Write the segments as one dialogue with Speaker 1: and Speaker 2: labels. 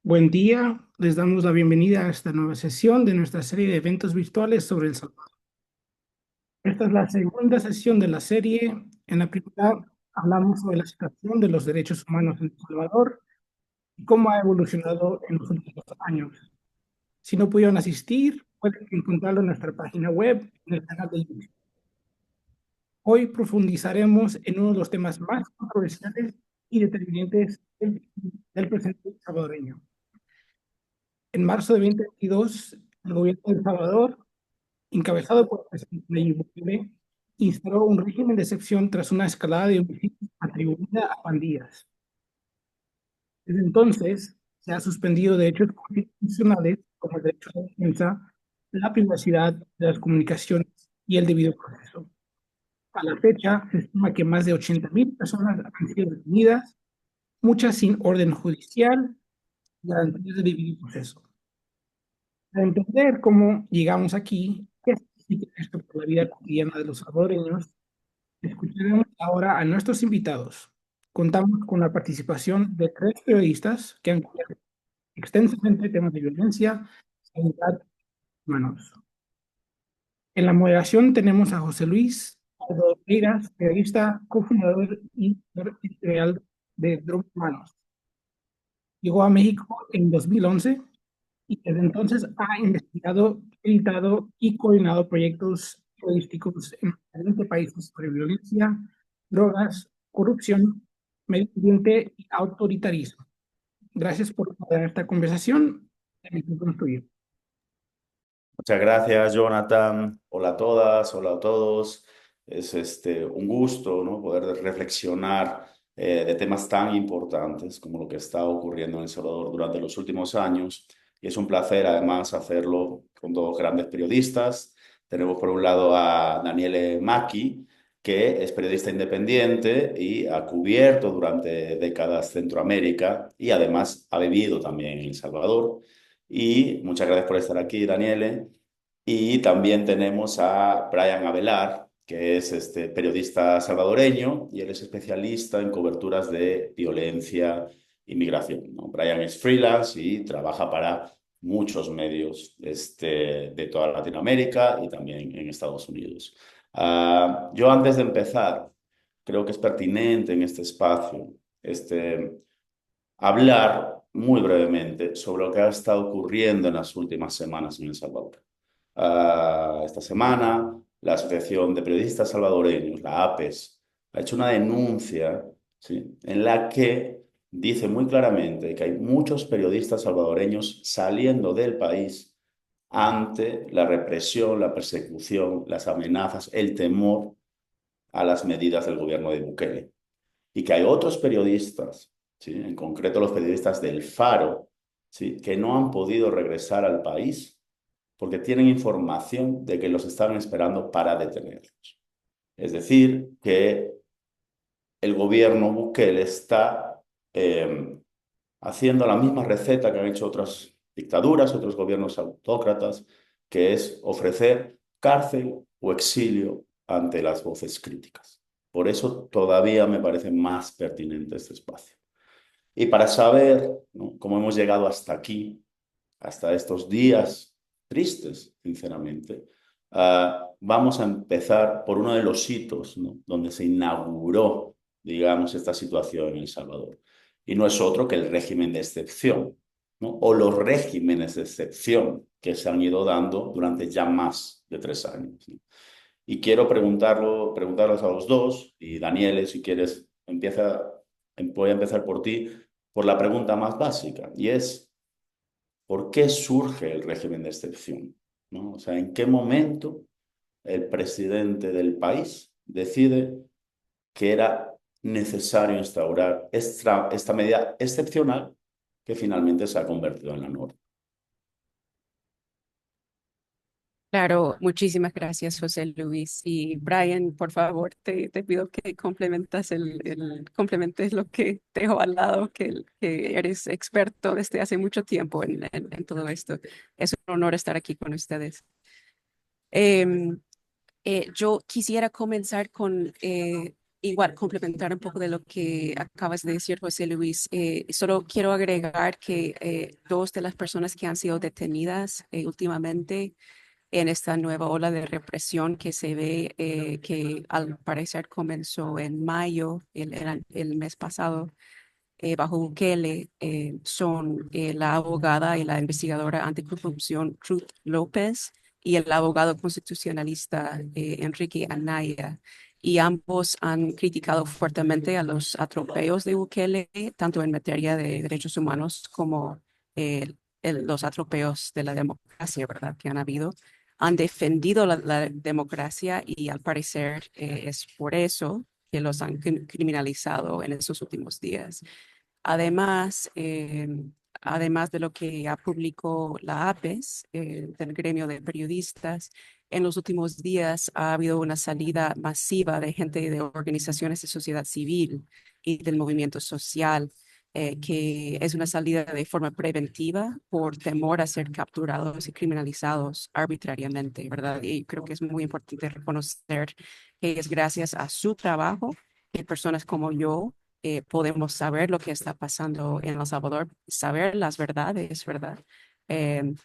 Speaker 1: Buen día, les damos la bienvenida a esta nueva sesión de nuestra serie de eventos virtuales sobre El Salvador. Esta es la segunda sesión de la serie. En la primera hablamos sobre la situación de los derechos humanos en El Salvador y cómo ha evolucionado en los últimos años. Si no pudieron asistir, pueden encontrarlo en nuestra página web, en el canal de YouTube. Hoy profundizaremos en uno de los temas más controversiales y determinantes del presente salvadoreño. En marzo de 2022, el gobierno de El Salvador, encabezado por el presidente Nayib Bukele, instauró un régimen de excepción tras una escalada de homicidios atribuida a pandillas. Desde entonces, se ha suspendido derechos constitucionales como el derecho a la defensa, la privacidad de las comunicaciones y el debido proceso. A la fecha, se estima que más de 80.000 personas han sido detenidas, muchas sin orden judicial y garantías de debido proceso. Para entender cómo llegamos aquí, qué significa esto por la vida cotidiana de los salvadoreños, escucharemos ahora a nuestros invitados. Contamos con la participación de tres periodistas que han cubierto extensamente temas de violencia, seguridad y humanos. En la moderación tenemos a José Luis Aldo Reiras, periodista, cofundador y editorial de Derechos Humanos. Llegó a México en 2011 y desde entonces ha investigado, editado y coordinado proyectos periodísticos en diferentes países sobre violencia, drogas, corrupción, medio ambiente y autoritarismo. Gracias por tener esta conversación. Construir.
Speaker 2: Muchas gracias, Jonathan. Hola a todas, hola a todos. Es un gusto, ¿no? Poder reflexionar de temas tan importantes como lo que está ocurriendo en El Salvador durante los últimos años. Y es un placer, además, hacerlo con dos grandes periodistas. Tenemos por un lado a Daniele Macchi, que es periodista independiente y ha cubierto durante décadas Centroamérica y además ha vivido también en El Salvador. Y muchas gracias por estar aquí, Daniele. Y también tenemos a Brian Avelar, que es periodista salvadoreño y él es especialista en coberturas de violencia y migración, ¿no? Brian es freelance y trabaja para muchos medios de toda Latinoamérica y también en Estados Unidos. Yo antes de empezar, creo que es pertinente en este espacio hablar muy brevemente sobre lo que ha estado ocurriendo en las últimas semanas en El Salvador. Esta semana, la Asociación de Periodistas Salvadoreños, la APES, ha hecho una denuncia, ¿sí?, en la que dice muy claramente que hay muchos periodistas salvadoreños saliendo del país ante la represión, la persecución, las amenazas, el temor a las medidas del gobierno de Bukele. Y que hay otros periodistas, ¿sí?, en concreto los periodistas del Faro, ¿sí?, que no han podido regresar al país porque tienen información de que los están esperando para detenerlos. Es decir, que el gobierno Bukele está haciendo la misma receta que han hecho otras dictaduras, otros gobiernos autócratas, que es ofrecer cárcel o exilio ante las voces críticas. Por eso todavía me parece más pertinente este espacio. Y para saber, ¿no?, cómo hemos llegado hasta aquí, hasta estos días tristes, sinceramente, vamos a empezar por uno de los hitos, ¿no?, donde se inauguró, digamos, esta situación en El Salvador. Y no es otro que el régimen de excepción, ¿no?, o los regímenes de excepción que se han ido dando durante ya más de 3 años, ¿no? Y quiero preguntarlos a los dos, y Daniele, si quieres, voy a empezar por ti, por la pregunta más básica, y es, ¿por qué surge el régimen de excepción? ¿No? O sea, ¿en qué momento el presidente del país decide que era necesario instaurar esta medida excepcional que finalmente se ha convertido en la norma?
Speaker 3: Claro, muchísimas gracias, José Luis. Y Brian, por favor, te pido que complementes lo que dejo al lado, que eres experto desde hace mucho tiempo en todo esto. Es un honor estar aquí con ustedes. Em, yo quisiera comenzar con igual complementar un poco de lo que acabas de decir, José Luis. Solo quiero agregar que dos de las personas que han sido detenidas últimamente en esta nueva ola de represión que se ve, que al parecer comenzó en mayo, el mes pasado, bajo Bukele, son la abogada y la investigadora anticorrupción Ruth López y el abogado constitucionalista Enrique Anaya. Y ambos han criticado fuertemente a los atropellos de Bukele, tanto en materia de derechos humanos como los atropellos de la democracia, ¿verdad? Que han habido. Han defendido la democracia y al parecer es por eso que los han criminalizado en esos últimos días. Además, además de lo que ya publicó la APES, del gremio de periodistas, en los últimos días ha habido una salida masiva de gente de organizaciones de sociedad civil y del movimiento social, que es una salida de forma preventiva por temor a ser capturados y criminalizados arbitrariamente, ¿verdad? Y creo que es muy importante reconocer que es gracias a su trabajo que personas como yo podemos saber lo que está pasando en El Salvador, saber las verdades, ¿verdad?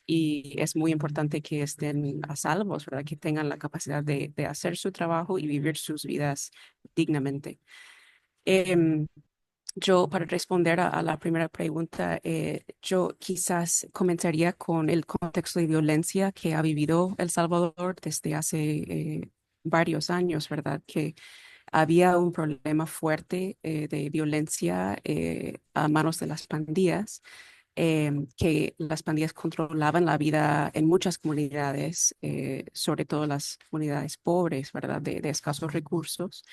Speaker 3: Y es muy importante que estén a salvos, ¿verdad? Que tengan la capacidad de hacer su trabajo y vivir sus vidas dignamente. Em, yo, para responder a la primera pregunta, yo quizás comenzaría con el contexto de violencia que ha vivido El Salvador desde hace varios años, ¿verdad? Que había un problema fuerte de violencia a manos de las pandillas, que las pandillas controlaban la vida en muchas comunidades, sobre todo las comunidades pobres, ¿verdad? De escasos recursos.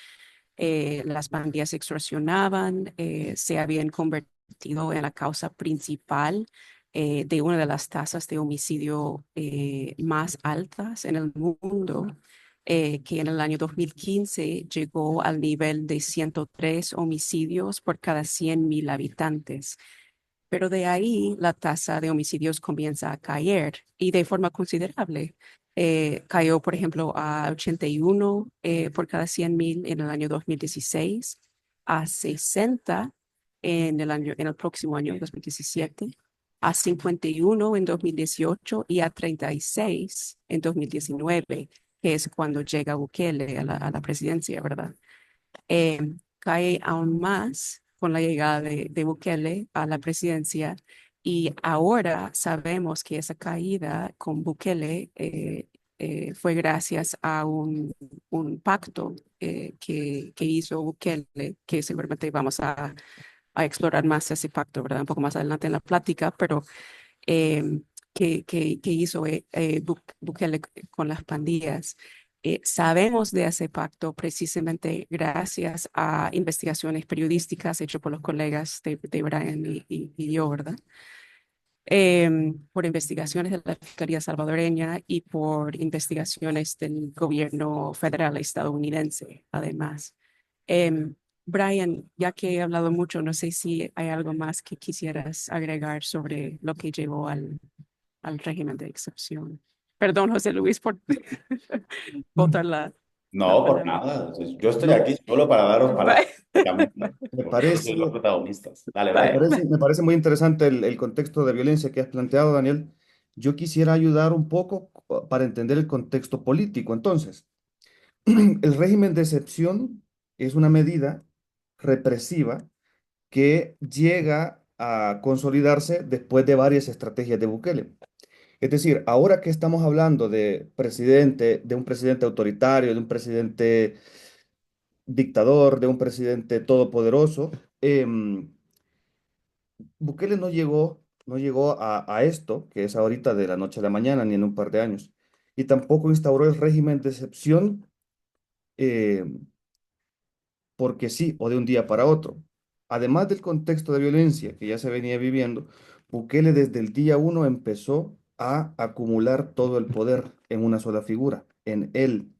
Speaker 3: Las pandillas extorsionaban, se habían convertido en la causa principal de una de las tasas de homicidio más altas en el mundo, que en el año 2015 llegó al nivel de 103 homicidios por cada 100.000 habitantes. Pero de ahí la tasa de homicidios comienza a caer y de forma considerable. Cayó, por ejemplo, a 81 por cada 100.000 en el año 2016, a 60 en el próximo año, 2017, a 51 en 2018 y a 36 en 2019, que es cuando llega Bukele a la presidencia, ¿verdad? Cae aún más con la llegada de Bukele a la presidencia y ahora sabemos que esa caída con Bukele fue gracias a un pacto que hizo Bukele, que seguramente vamos a explorar más ese pacto, ¿verdad? Un poco más adelante en la plática, pero eh, que hizo Bukele con las pandillas. Sabemos de ese pacto precisamente gracias a investigaciones periodísticas hechas por los colegas de Brian y yo, ¿verdad? Por investigaciones de la Fiscalía salvadoreña y por investigaciones del gobierno federal estadounidense, además. Em, Brian, ya que he hablado mucho, no sé si hay algo más que quisieras agregar sobre lo que llevó al régimen de excepción. Perdón, José Luis, por botar la
Speaker 2: No, por
Speaker 3: palabra.
Speaker 2: nada. Yo estoy
Speaker 4: No,
Speaker 2: aquí solo para daros palabras.
Speaker 3: Bye,
Speaker 4: me
Speaker 2: Vosotros
Speaker 4: parece,
Speaker 2: sois los protagonistas. Dale,
Speaker 3: bye.
Speaker 2: Brian.
Speaker 4: me parece muy interesante el contexto de violencia que has planteado, Daniel. Yo quisiera ayudar un poco para entender el contexto político. Entonces, el régimen de excepción es una medida represiva que llega a consolidarse después de varias estrategias de Bukele. Es decir, ahora que estamos hablando de un presidente autoritario, de un presidente dictador, de un presidente todopoderoso, Bukele no llegó a esto, que es ahorita de la noche a la mañana, ni en un par de años, y tampoco instauró el régimen de excepción eh, porque sí, o de un día para otro. Además del contexto de violencia que ya se venía viviendo, Bukele desde el día uno empezó a acumular todo el poder en una sola figura, en él.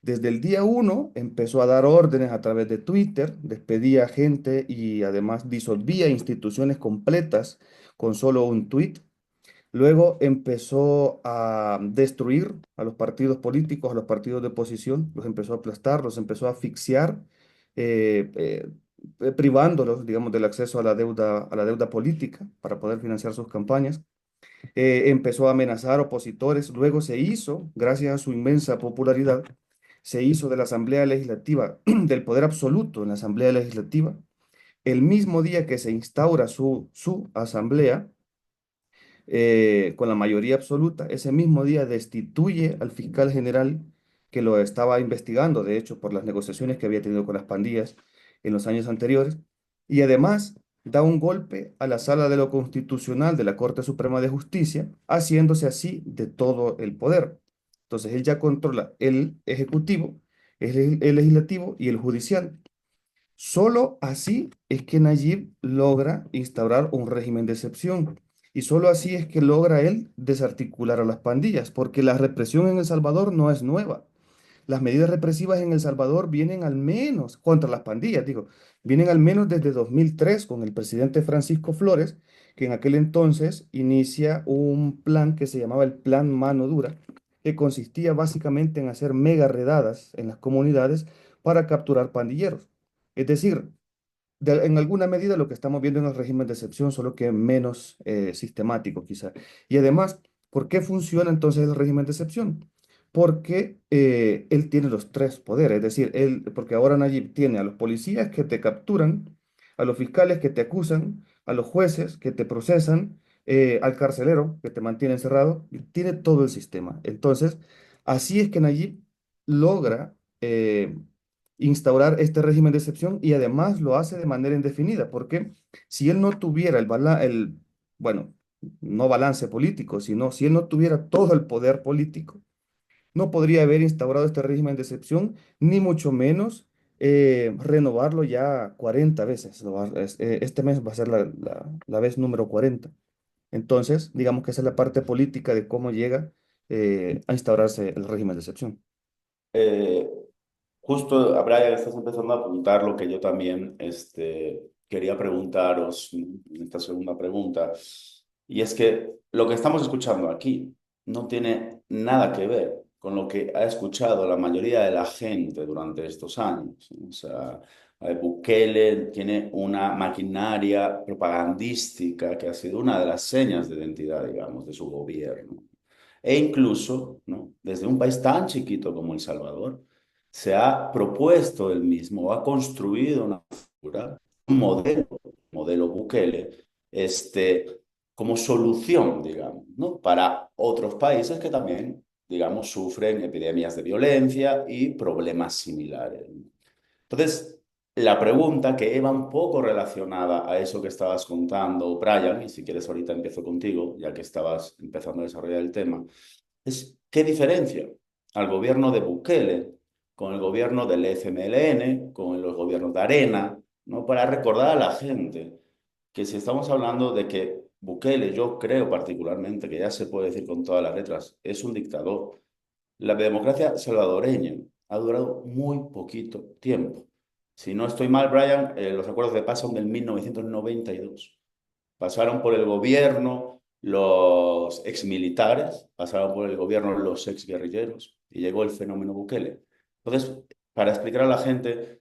Speaker 4: Desde el día uno empezó a dar órdenes a través de Twitter, despedía gente y además disolvía instituciones completas con solo un tweet. Luego empezó a destruir a los partidos políticos, a los partidos de oposición, los empezó a aplastar, los empezó a asfixiar privándolos, digamos, del acceso a la deuda política para poder financiar sus campañas. Empezó a amenazar opositores, luego se hizo, gracias a su inmensa popularidad, se hizo de la Asamblea Legislativa, del poder absoluto en la Asamblea Legislativa, el mismo día que se instaura su asamblea, con la mayoría absoluta, ese mismo día destituye al fiscal general que lo estaba investigando, de hecho, por las negociaciones que había tenido con las pandillas en los años anteriores, y además da un golpe a la Sala de lo Constitucional de la Corte Suprema de Justicia, haciéndose así de todo el poder. Entonces, él ya controla el ejecutivo, el legislativo y el judicial. Solo así es que Nayib logra instaurar un régimen de excepción. Y solo así es que logra él desarticular a las pandillas, porque la represión en El Salvador no es nueva. Las medidas represivas en El Salvador vienen al menos, contra las pandillas, digo, vienen al menos desde 2003 con el presidente Francisco Flores, que en aquel entonces inicia un plan que se llamaba el Plan Mano Dura, que consistía básicamente en hacer mega redadas en las comunidades para capturar pandilleros. Es decir, en alguna medida lo que estamos viendo en el régimen de excepción, solo que menos sistemático quizá. Y además, ¿por qué funciona entonces el régimen de excepción? Porque él tiene los tres poderes, es decir, porque ahora Nayib tiene a los policías que te capturan, a los fiscales que te acusan, a los jueces que te procesan, al carcelero que te mantiene encerrado, y tiene todo el sistema. Entonces, así es que Nayib logra instaurar este régimen de excepción y además lo hace de manera indefinida, porque si él no tuviera bueno, no balance político, sino si él no tuviera todo el poder político, no podría haber instaurado este régimen de excepción, ni mucho menos renovarlo ya 40 veces. Este mes va a ser la vez número 40. Entonces, digamos que esa es la parte política de cómo llega a instaurarse el régimen de excepción.
Speaker 2: Eh, Justo, Brian, estás empezando a apuntar lo que yo también quería preguntaros en esta segunda pregunta. Y es que lo que estamos escuchando aquí no tiene nada que ver con lo que ha escuchado la mayoría de la gente durante estos años, ¿no? O sea, Bukele tiene una maquinaria propagandística que ha sido una de las señas de identidad, digamos, de su gobierno. E incluso, ¿no? Desde un país tan chiquito como El Salvador, se ha propuesto él mismo, ha construido una figura, un modelo Bukele, como solución, digamos, ¿no? Para otros países que también, digamos, sufren epidemias de violencia y problemas similares. Entonces, la pregunta que va un poco relacionada a eso que estabas contando, Brian, y si quieres ahorita empiezo contigo, ya que estabas empezando a desarrollar el tema, es ¿qué diferencia al gobierno de Bukele con el gobierno del FMLN, con los gobiernos de Arena, ¿no? Para recordar a la gente que si estamos hablando de que Bukele, yo creo particularmente que ya se puede decir con todas las letras, es un dictador. La democracia salvadoreña ha durado muy poquito tiempo. Si no estoy mal, Brian, los acuerdos de paz son del 1992. Pasaron por el gobierno los exmilitares, pasaron por el gobierno los exguerrilleros y llegó el fenómeno Bukele. Entonces, para explicar a la gente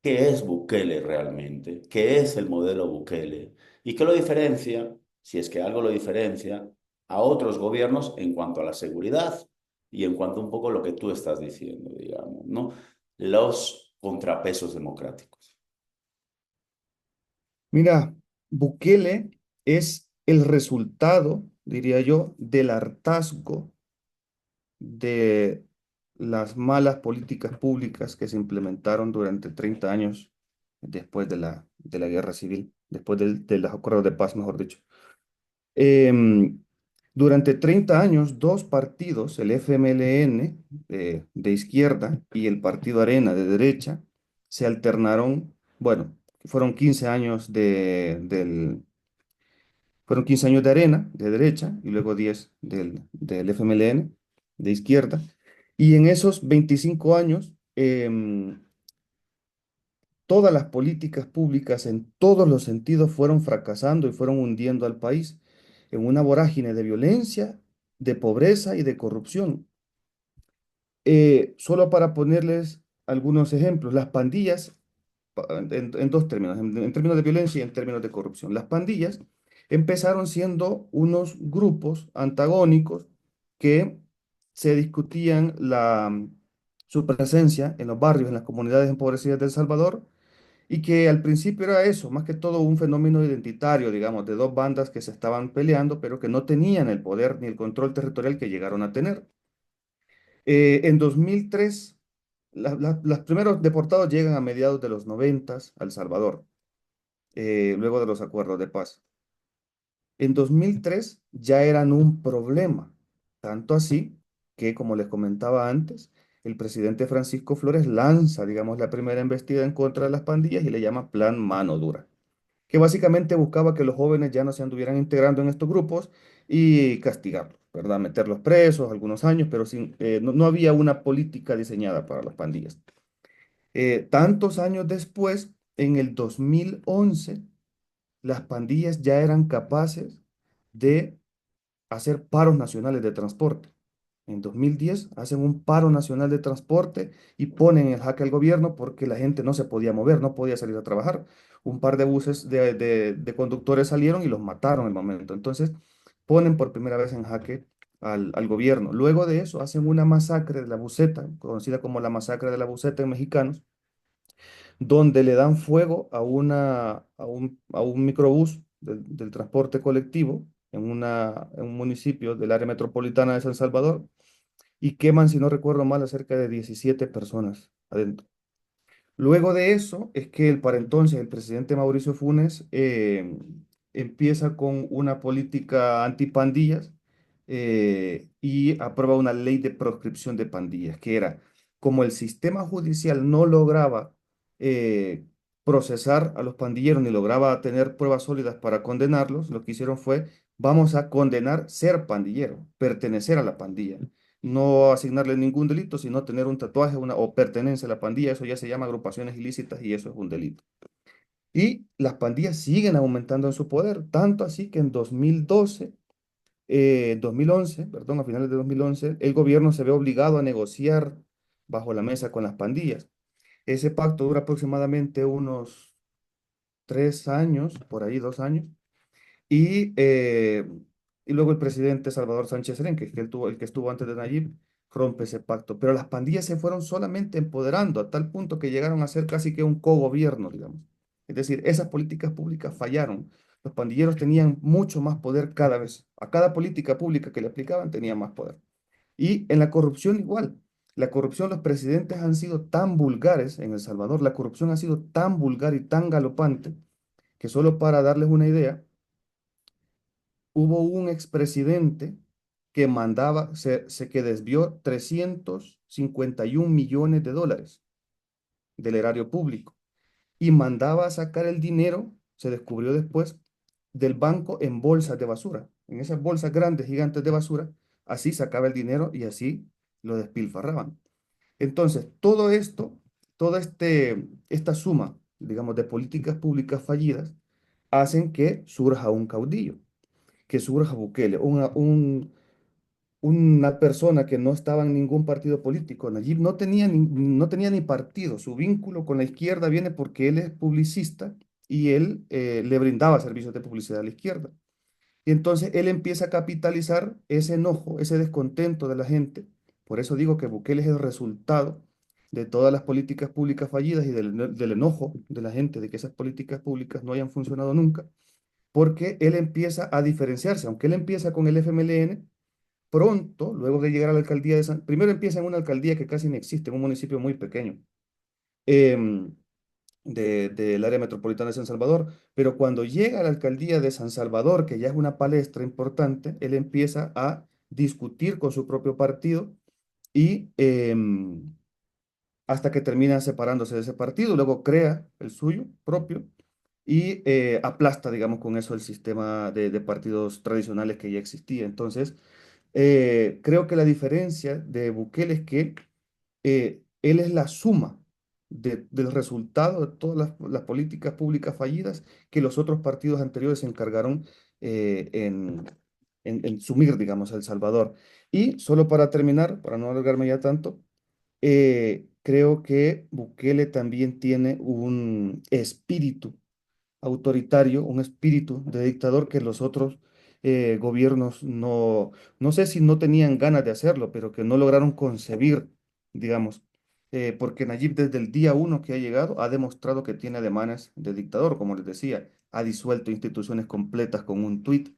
Speaker 2: qué es Bukele realmente, qué es el modelo Bukele y qué lo diferencia, si es que algo lo diferencia, a otros gobiernos en cuanto a la seguridad y en cuanto un poco a lo que tú estás diciendo, digamos, ¿no? Los contrapesos democráticos.
Speaker 4: Mira, Bukele es el resultado, diría yo, del hartazgo de las malas políticas públicas que se implementaron durante 30 años después de la guerra civil, después de los acuerdos de paz, mejor dicho. Em, Durante 30 años, dos partidos, el FMLN de izquierda y el Partido Arena de derecha, se alternaron, bueno, fueron 15 años fueron 15 años de Arena, de derecha, y luego 10 del FMLN, de izquierda. Y en esos 25 años, todas las políticas públicas en todos los sentidos fueron fracasando y fueron hundiendo al país en una vorágine de violencia, de pobreza y de corrupción. Solo para ponerles algunos ejemplos, las pandillas en dos términos, en términos de violencia y en términos de corrupción. Las pandillas empezaron siendo unos grupos antagónicos que se discutían su presencia en los barrios, en las comunidades empobrecidas de El Salvador, y que al principio era eso, más que todo un fenómeno identitario, digamos, de dos bandas que se estaban peleando, pero que no tenían el poder ni el control territorial que llegaron a tener. En 2003, los primeros deportados llegan a mediados de los 90 a El Salvador, luego de los acuerdos de paz. En 2003 ya eran un problema, tanto así que, como les comentaba antes, el presidente Francisco Flores lanza, digamos, la primera embestida en contra de las pandillas y le llama Plan Mano Dura, que básicamente buscaba que los jóvenes ya no se anduvieran integrando en estos grupos y castigarlos, ¿verdad? Meterlos presos algunos años, pero no había una política diseñada para las pandillas. Tantos años después, en el 2011, las pandillas ya eran capaces de hacer paros nacionales de transporte. En 2010 hacen un paro nacional de transporte y ponen en jaque al gobierno porque la gente no se podía mover, no podía salir a trabajar. Un par de buses de conductores salieron y los mataron en el momento. Entonces ponen por primera vez en jaque al gobierno. Luego de eso hacen una masacre de la buseta, conocida como la masacre de la buseta en mexicanos, donde le dan fuego a un microbús del transporte colectivo en un municipio del área metropolitana de San Salvador y queman, si no recuerdo mal, a cerca de 17 personas adentro. Luego de eso es que para entonces el presidente Mauricio Funes empieza con una política antipandillas y aprueba una ley de proscripción de pandillas, que era como el sistema judicial no lograba eh, procesar a los pandilleros ni lograba tener pruebas sólidas para condenarlos, lo que hicieron fue, vamos a condenar ser pandillero, pertenecer a la pandilla, no asignarle ningún delito, sino tener un tatuaje o pertenencia a la pandilla. Eso ya se llama agrupaciones ilícitas y eso es un delito. Y las pandillas siguen aumentando en su poder, tanto así que en 2011, perdón, a finales de 2011, el gobierno se ve obligado a negociar bajo la mesa con las pandillas. Ese pacto dura aproximadamente unos 3 años, por ahí 2 años, y, eh, y luego el presidente Salvador Sánchez Serén, que es el que estuvo antes de Nayib, rompe ese pacto. Pero las pandillas se fueron solamente empoderando a tal punto que llegaron a ser casi que un cogobierno, digamos. Es decir, esas políticas públicas fallaron. Los pandilleros tenían mucho más poder cada vez. A cada política pública que le aplicaban tenía más poder. Y en la corrupción igual. La corrupción, los presidentes han sido tan vulgares en El Salvador, la corrupción ha sido tan vulgar y tan galopante que solo para darles una idea, hubo un expresidente que que desvió 351 millones de dólares del erario público y mandaba a sacar el dinero, se descubrió después, del banco en bolsas de basura, en esas bolsas grandes, gigantes de basura, así sacaba el dinero y así lo despilfarraban. Entonces, todo esto, esta suma, digamos, de políticas públicas fallidas, hacen que surja un caudillo, que surja Bukele, una persona que no estaba en ningún partido político. Nayib no tenía ni partido. Su vínculo con la izquierda viene porque él es publicista y él le brindaba servicios de publicidad a la izquierda. Y entonces él empieza a capitalizar ese enojo, ese descontento de la gente. Por eso digo que Bukele es el resultado de todas las políticas públicas fallidas y del enojo de la gente de que esas políticas públicas no hayan funcionado nunca, porque él empieza a diferenciarse. Aunque él empieza con el FMLN, pronto, luego de llegar a la alcaldía primero empieza en una alcaldía que casi no existe, en un municipio muy pequeño em, del área metropolitana de San Salvador, pero cuando llega a la alcaldía de San Salvador, que ya es una palestra importante, él empieza a discutir con su propio partido y hasta que termina separándose de ese partido, luego crea el suyo propio y aplasta, digamos, con eso el sistema de partidos tradicionales que ya existía. Entonces, creo que la diferencia de Bukele es que él es la suma del resultado de todas las políticas públicas fallidas que los otros partidos anteriores se encargaron en sumir, digamos, a El Salvador. Y solo para terminar, para no alargarme ya tanto, creo que Bukele también tiene un espíritu autoritario, un espíritu de dictador que los otros gobiernos no sé si no tenían ganas de hacerlo, pero que no lograron concebir, digamos, porque Nayib desde el día uno que ha llegado ha demostrado que tiene ademanes de dictador, como les decía, ha disuelto instituciones completas con un tuit,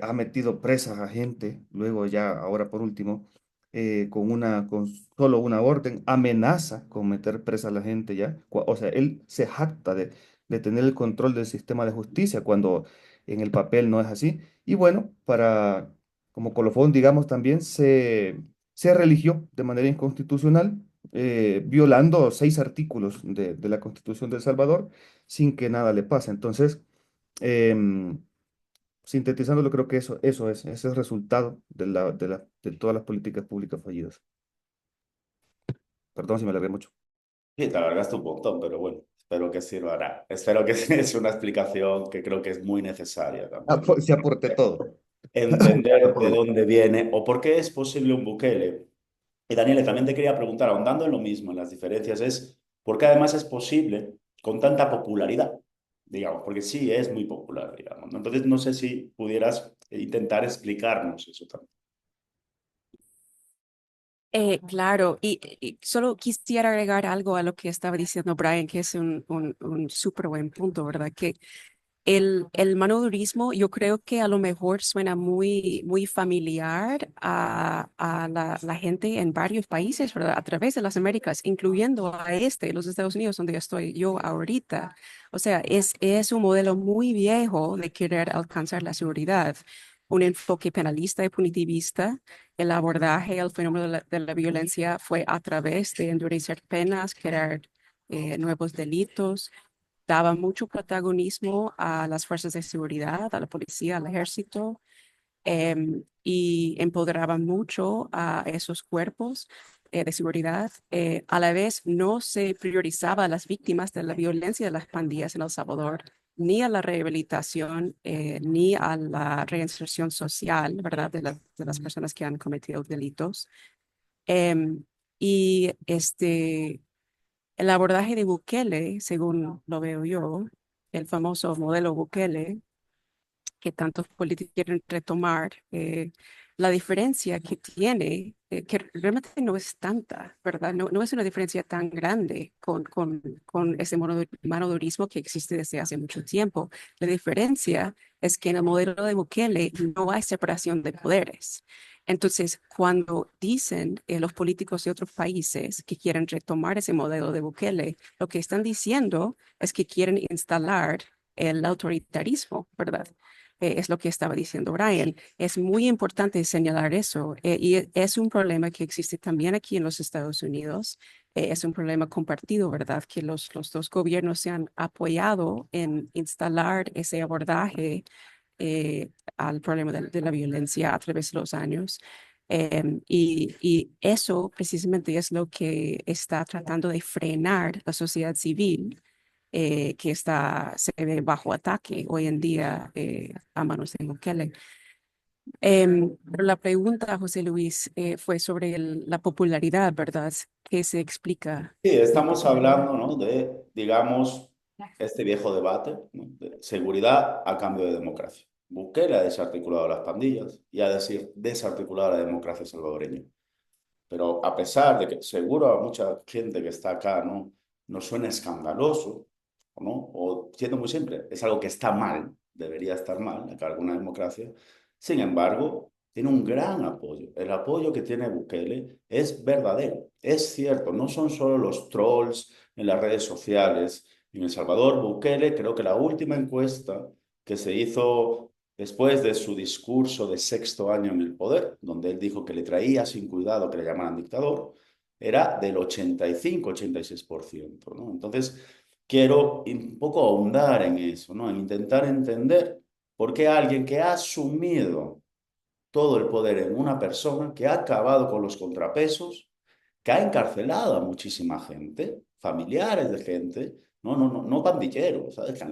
Speaker 4: ha metido presas a gente, luego ya, ahora por último, con solo una orden, amenaza con meter presa a la gente ya, o sea, él se jacta de tener el control del sistema de justicia, cuando en el papel no es así. Y bueno, como colofón, digamos, también se religió de manera inconstitucional, violando 6 artículos de la Constitución de El Salvador sin que nada le pase. Entonces, em, sintetizándolo, creo que ese es el resultado de todas las políticas públicas fallidas. Perdón si me alargué mucho.
Speaker 2: Sí, te alargaste un montón, pero bueno, espero que sirva. Espero que es una explicación que creo que es muy necesaria también, ¿no?
Speaker 4: Se aporté todo.
Speaker 2: Entender de dónde viene o por qué es posible un Bukele. Y Daniel, también te quería preguntar, ahondando en lo mismo, en las diferencias, es por qué además es posible con tanta popularidad, digamos, porque sí es muy popular, digamos, ¿no? Entonces, no sé si pudieras intentar explicarnos eso también.
Speaker 3: Claro, y solo quisiera agregar algo a lo que estaba diciendo Brian, que es un súper buen punto, ¿verdad? Que el manodurismo yo creo que a lo mejor suena muy familiar a la gente en varios países, ¿verdad? A través de las Américas, incluyendo a los Estados Unidos, donde estoy yo ahorita. O sea, es un modelo muy viejo de querer alcanzar la seguridad. Un enfoque penalista y punitivista. El abordaje al fenómeno de la violencia fue a través de endurecer penas, crear nuevos delitos, daba mucho protagonismo a las fuerzas de seguridad, a la policía, al ejército, y empoderaba mucho a esos cuerpos de seguridad. A la vez, no se priorizaba a las víctimas de la violencia de las pandillas en El Salvador, ni a la rehabilitación, ni a la reinserción social, ¿verdad?, de las personas que han cometido delitos. Em, y el abordaje de Bukele, según lo veo yo, el famoso modelo Bukele, que tantos políticos quieren retomar, la diferencia que tiene, que realmente no es tanta, ¿verdad? No es una diferencia tan grande con ese manodurismo que existe desde hace mucho tiempo. La diferencia es que en el modelo de Bukele no hay separación de poderes. Entonces, cuando dicen los políticos de otros países que quieren retomar ese modelo de Bukele, lo que están diciendo es que quieren instalar el autoritarismo, ¿verdad? Es lo que estaba diciendo Brian. Es muy importante señalar eso, y es un problema que existe también aquí en los Estados Unidos. Es un problema compartido, ¿verdad? Que los dos gobiernos se han apoyado en instalar ese abordaje al problema de la violencia a través de los años. Y eso precisamente es lo que está tratando de frenar la sociedad civil, se ve bajo ataque hoy en día a manos de Bukele. Pero la pregunta, José Luis, fue sobre la popularidad, ¿verdad? ¿Qué se explica?
Speaker 2: Sí, estamos hablando, ¿no? De, digamos, este viejo debate, ¿no? De seguridad a cambio de democracia. Bukele ha desarticulado las pandillas y ha desarticulado la democracia salvadoreña. Pero a pesar de que seguro a mucha gente que está acá no suena escandaloso, ¿no? O siendo muy simple, es algo que está mal, debería estar mal, acá alguna democracia. Sin embargo, tiene un gran apoyo. El apoyo que tiene Bukele es verdadero, es cierto, no son solo los trolls en las redes sociales. En El Salvador, Bukele, creo que la última encuesta que se hizo después de su discurso de sexto año en el poder, donde él dijo que le traía sin cuidado que le llamaran dictador, era del 85-86%, ¿no? Entonces, quiero un poco ahondar en eso, ¿no? En intentar entender por qué alguien que ha asumido todo el poder en una persona, que ha acabado con los contrapesos, que ha encarcelado a muchísima gente, familiares de gente, no pandilleros, ¿sabes?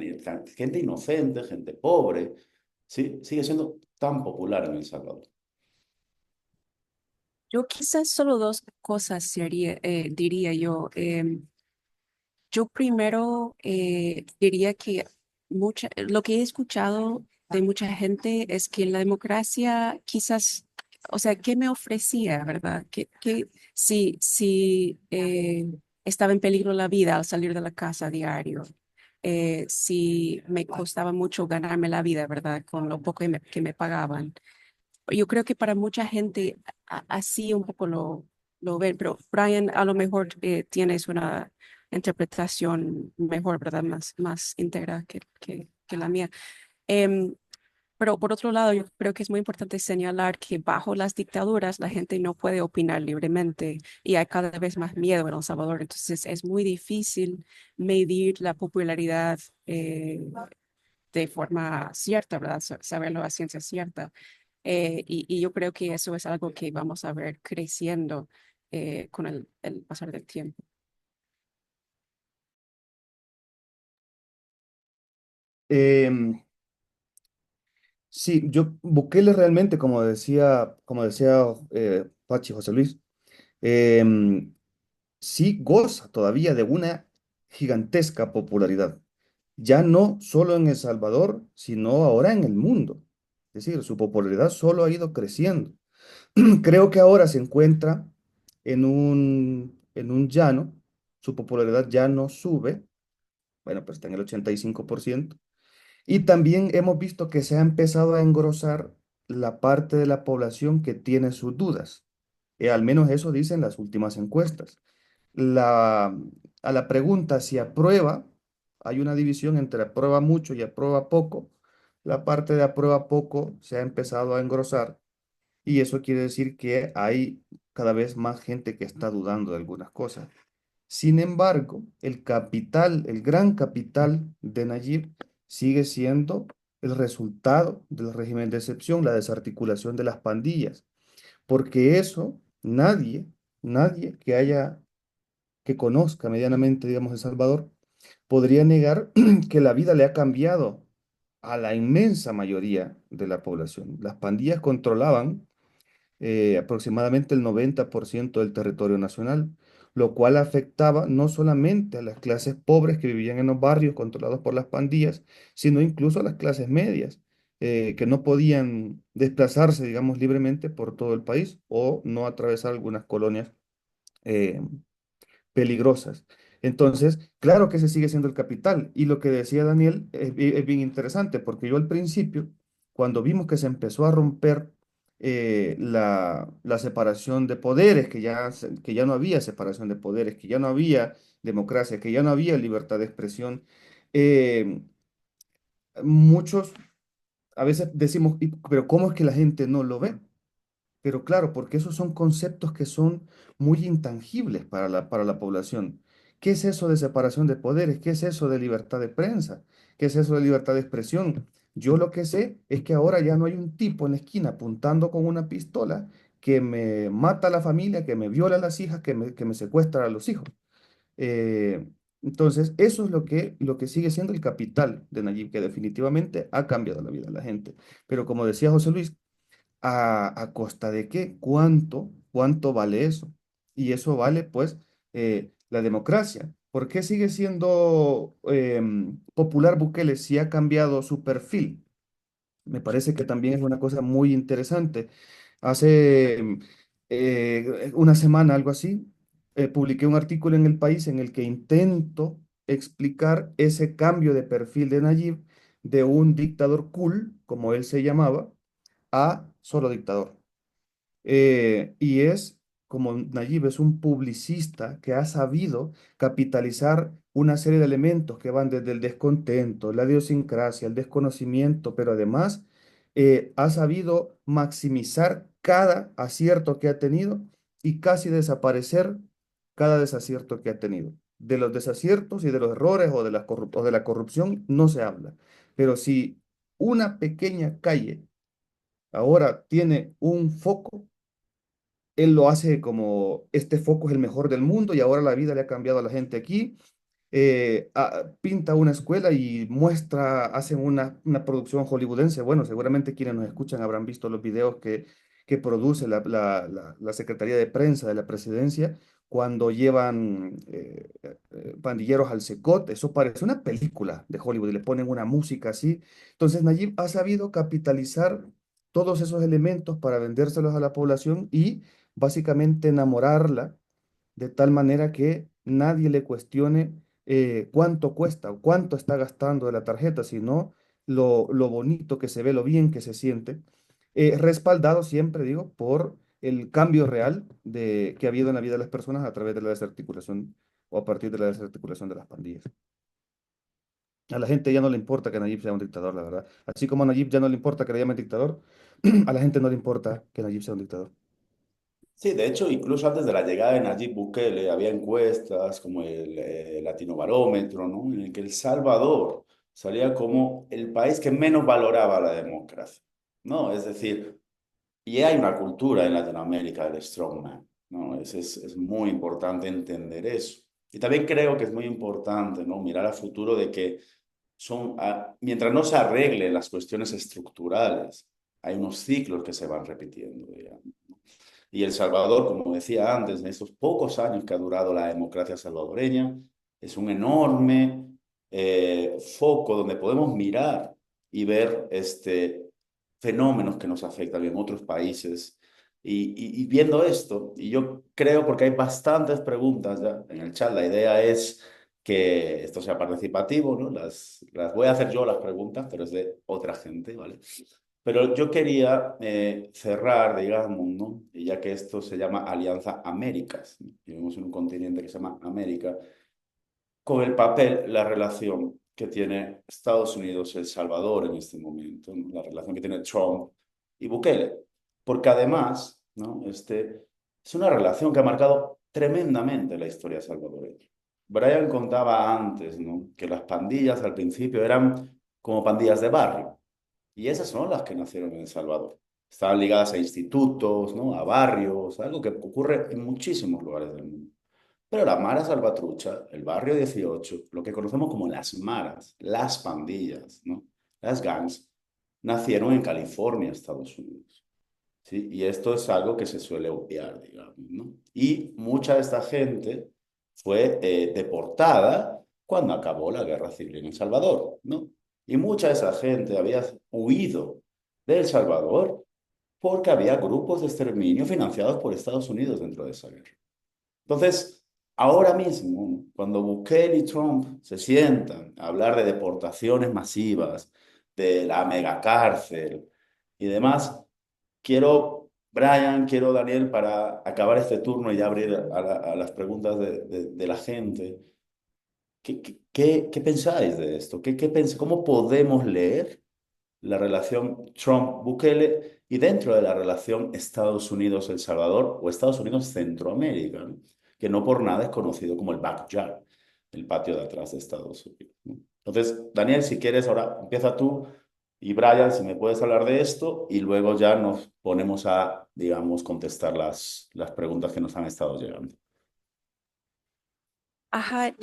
Speaker 2: Gente inocente, gente pobre, ¿sí? Sigue siendo tan popular en El Salvador.
Speaker 3: Yo quizás solo dos cosas diría yo. Yo primero diría que lo que he escuchado de mucha gente es que la democracia quizás, o sea, ¿qué me ofrecía, verdad? Si estaba en peligro la vida al salir de la casa a diario, si me costaba mucho ganarme la vida, ¿verdad? Con lo poco que me pagaban. Yo creo que para mucha gente así un poco lo ven, pero Brian, a lo mejor tienes una interpretación mejor, ¿verdad? Más íntegra que la mía. Em, pero por otro lado, yo creo que es muy importante señalar que bajo las dictaduras la gente no puede opinar libremente y hay cada vez más miedo en El Salvador. Entonces es muy difícil medir la popularidad de forma cierta, ¿verdad? Saberlo a ciencia cierta. Y yo creo que eso es algo que vamos a ver creciendo con el pasar del tiempo.
Speaker 4: Em, sí, Bukele realmente, como decía Pachi José Luis, em, sí goza todavía de una gigantesca popularidad, ya no solo en El Salvador, sino ahora en el mundo. Es decir, su popularidad solo ha ido creciendo. Creo que ahora se encuentra en un llano, su popularidad ya no sube, bueno, pues está en el 85%. Y también hemos visto que se ha empezado a engrosar la parte de la población que tiene sus dudas. Al menos eso dicen las últimas encuestas. La, a la pregunta si aprueba, hay una división entre aprueba mucho y aprueba poco. La parte de aprueba poco se ha empezado a engrosar y eso quiere decir que hay cada vez más gente que está dudando de algunas cosas. Sin embargo, el capital, el gran capital de Nayib sigue siendo el resultado del régimen de excepción, la desarticulación de las pandillas, porque eso nadie que conozca medianamente, digamos, El Salvador, podría negar que la vida le ha cambiado a la inmensa mayoría de la población. Las pandillas controlaban aproximadamente el 90% del territorio nacional, lo cual afectaba no solamente a las clases pobres que vivían en los barrios controlados por las pandillas, sino incluso a las clases medias, que no podían desplazarse, digamos, libremente por todo el país o no atravesar algunas colonias eh, peligrosas. Entonces, claro que ese sigue siendo el capital. Y lo que decía Daniel es bien interesante, porque yo al principio, cuando vimos que se empezó a romper la separación de poderes, que ya no había separación de poderes, que ya no había democracia, que ya no había libertad de expresión, eh, muchos a veces decimos, pero ¿cómo es que la gente no lo ve? Pero claro, porque esos son conceptos que son muy intangibles para la población. ¿Qué es eso de separación de poderes? ¿Qué es eso de libertad de prensa? ¿Qué es eso de libertad de expresión? Yo lo que sé es que ahora ya no hay un tipo en la esquina apuntando con una pistola que me mata a la familia, que me viola a las hijas, que me secuestra a los hijos. Eh, entonces, eso es lo que sigue siendo el capital de Nayib, que definitivamente ha cambiado la vida de la gente. Pero como decía José Luis, a costa de qué, cuánto vale eso. Y eso vale, pues, la democracia. ¿Por qué sigue siendo popular Bukele si ha cambiado su perfil? Me parece que también es una cosa muy interesante. Hace una semana, algo así, publiqué un artículo en El País en el que intento explicar ese cambio de perfil de Nayib de un dictador cool, como él se llamaba, a solo dictador. Y es como Nayib es un publicista que ha sabido capitalizar una serie de elementos que van desde el descontento, la idiosincrasia, el desconocimiento, pero además ha sabido maximizar cada acierto que ha tenido y casi desaparecer cada desacierto que ha tenido. De los desaciertos y de los errores o o de la corrupción no se habla. Pero si una pequeña calle ahora tiene un foco, él lo hace como este foco es el mejor del mundo y ahora la vida le ha cambiado a la gente aquí. Pinta una escuela y hacen una producción hollywoodense. Bueno, seguramente quienes nos escuchan habrán visto los videos que que produce la Secretaría de Prensa de la Presidencia cuando llevan pandilleros al Secot. Eso parece una película de Hollywood y le ponen una música así. Entonces Nayib ha sabido capitalizar todos esos elementos para vendérselos a la población y básicamente enamorarla de tal manera que nadie le cuestione cuánto cuesta o cuánto está gastando de la tarjeta, sino lo bonito que se ve, lo bien que se siente, respaldado siempre, digo, por el cambio real que ha habido en la vida de las personas a través de la desarticulación o a partir de la desarticulación de las pandillas. A la gente ya no le importa que Nayib sea un dictador, la verdad. Así como a Nayib ya no le importa que le llamen dictador, a la gente no le importa que Nayib sea un dictador.
Speaker 2: Sí, de hecho, incluso antes de la llegada de Nayib Bukele, había encuestas como el Latino Barómetro, ¿no? En el que El Salvador salía como el país que menos valoraba la democracia, ¿no? Es decir, y hay una cultura en Latinoamérica del strongman, ¿no? Es muy importante entender eso. Y también creo que es muy importante, ¿no? Mirar al futuro de que mientras no se arreglen las cuestiones estructurales, hay unos ciclos que se van repitiendo, digamos. Y El Salvador, como decía antes, en estos pocos años que ha durado la democracia salvadoreña, es un enorme foco donde podemos mirar y ver fenómenos que nos afectan en otros países. Y viendo esto, y yo creo, porque hay bastantes preguntas ya en el chat, la idea es que esto sea participativo, ¿no? Las voy a hacer yo las preguntas, pero es de otra gente, ¿vale? Pero yo quería cerrar, digamos, ¿no? Y ya que esto se llama Alianza Américas, ¿no? Vivimos en un continente que se llama América, con el papel, la relación que tiene Estados Unidos, El Salvador en este momento, ¿no? La relación que tiene Trump y Bukele. Porque además, ¿no? Es una relación que ha marcado tremendamente la historia salvadoreña. Brian contaba antes, ¿no? Que las pandillas al principio eran como pandillas de barrio. Y esas son las que nacieron en El Salvador. Estaban ligadas a institutos, ¿no? A barrios, algo que ocurre en muchísimos lugares del mundo. Pero la Mara Salvatrucha, el barrio 18, lo que conocemos como las maras, las pandillas, ¿no? Las gangs, nacieron en California, Estados Unidos. ¿Sí? Y esto es algo que se suele obviar, digamos, ¿no? Y mucha de esta gente fue deportada cuando acabó la guerra civil en El Salvador, ¿no? Y mucha de esa gente había huido de El Salvador porque había grupos de exterminio financiados por Estados Unidos dentro de esa guerra. Entonces, ahora mismo, cuando Bukele y Trump se sientan a hablar de deportaciones masivas, de la megacárcel y demás, quiero Daniel, para acabar este turno y ya abrir a las preguntas de la gente. ¿Qué pensáis de esto? ¿Cómo podemos leer la relación Trump-Bukele y dentro de la relación Estados Unidos-El Salvador o Estados Unidos-Centroamérica, ¿no? Que no por nada es conocido como el backyard, el patio de atrás de Estados Unidos, ¿no? Entonces, Daniel, si quieres, ahora empieza tú y Brian, si me puedes hablar de esto y luego ya nos ponemos a, digamos, contestar las preguntas que nos han estado llegando.
Speaker 3: Ajá,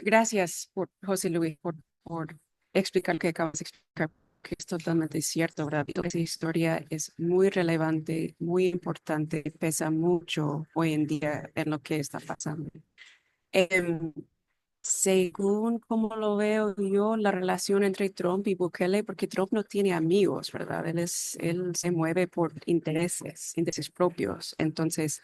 Speaker 3: gracias por José Luis por explicar lo que acabas de explicar, que es totalmente cierto, ¿verdad? Y esa historia es muy relevante, muy importante, pesa mucho hoy en día en lo que está pasando. Em, Según como lo veo yo, la relación entre Trump y Bukele, porque Trump no tiene amigos, ¿verdad? Él se mueve por intereses propios. Entonces,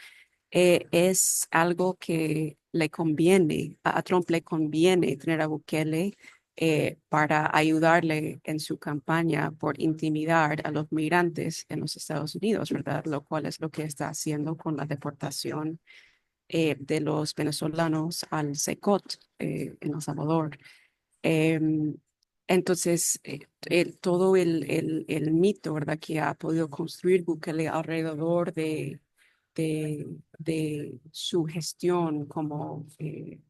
Speaker 3: es algo que le conviene, a Trump le conviene tener a Bukele para ayudarle en su campaña por intimidar a los migrantes en los Estados Unidos, ¿verdad? Lo cual es lo que está haciendo con la deportación de los venezolanos al SECOT en El Salvador. Em, entonces, todo el mito, ¿verdad?, que ha podido construir Bukele alrededor de su gestión como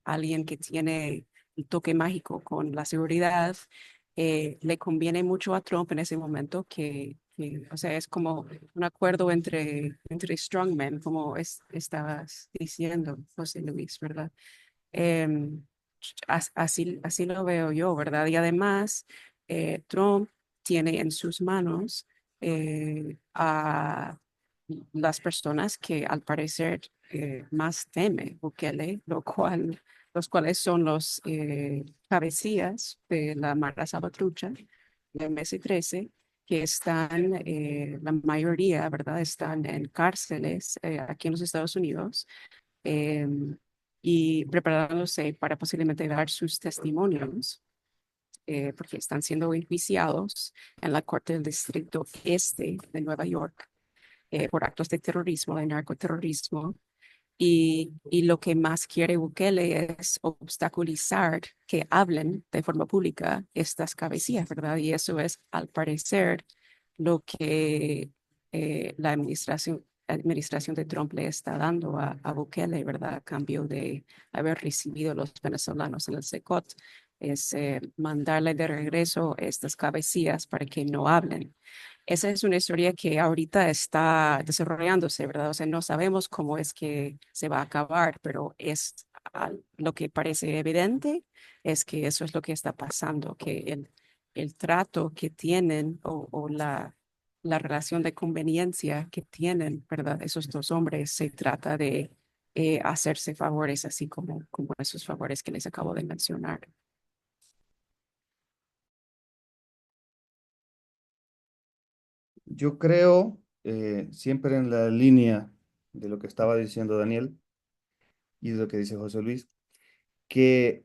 Speaker 3: alguien que tiene el toque mágico con la seguridad, le conviene mucho a Trump en ese momento o sea, es como un acuerdo entre strongmen, como estabas diciendo, José Luis, ¿verdad? Em, así lo veo yo, ¿verdad? Y además, Trump tiene en sus manos a las personas que al parecer más teme Bukele, los cuales son los cabecillas de la Mara Salvatrucha de MS-13, que están, la mayoría, ¿verdad? Están en cárceles aquí en los Estados Unidos, y preparándose para posiblemente dar sus testimonios, porque están siendo enjuiciados en la Corte del Distrito Este de Nueva York por actos de terrorismo, de narcoterrorismo. Y lo que más quiere Bukele es obstaculizar que hablen de forma pública estas cabecillas, ¿verdad? Y eso es, al parecer, lo que la administración de Trump le está dando a Bukele, ¿verdad? A cambio de haber recibido a los venezolanos en el SECOT, es mandarle de regreso estas cabecillas para que no hablen. Esa es una historia que ahorita está desarrollándose, ¿verdad? O sea, no sabemos cómo es que se va a acabar, pero es lo que parece evidente es que eso es lo que está pasando, que el trato que tienen o la relación de conveniencia que tienen, ¿verdad? Esos dos hombres, se trata de hacerse favores, así como esos favores que les acabo de mencionar.
Speaker 4: Yo creo, siempre en la línea de lo que estaba diciendo Daniel y de lo que dice José Luis, que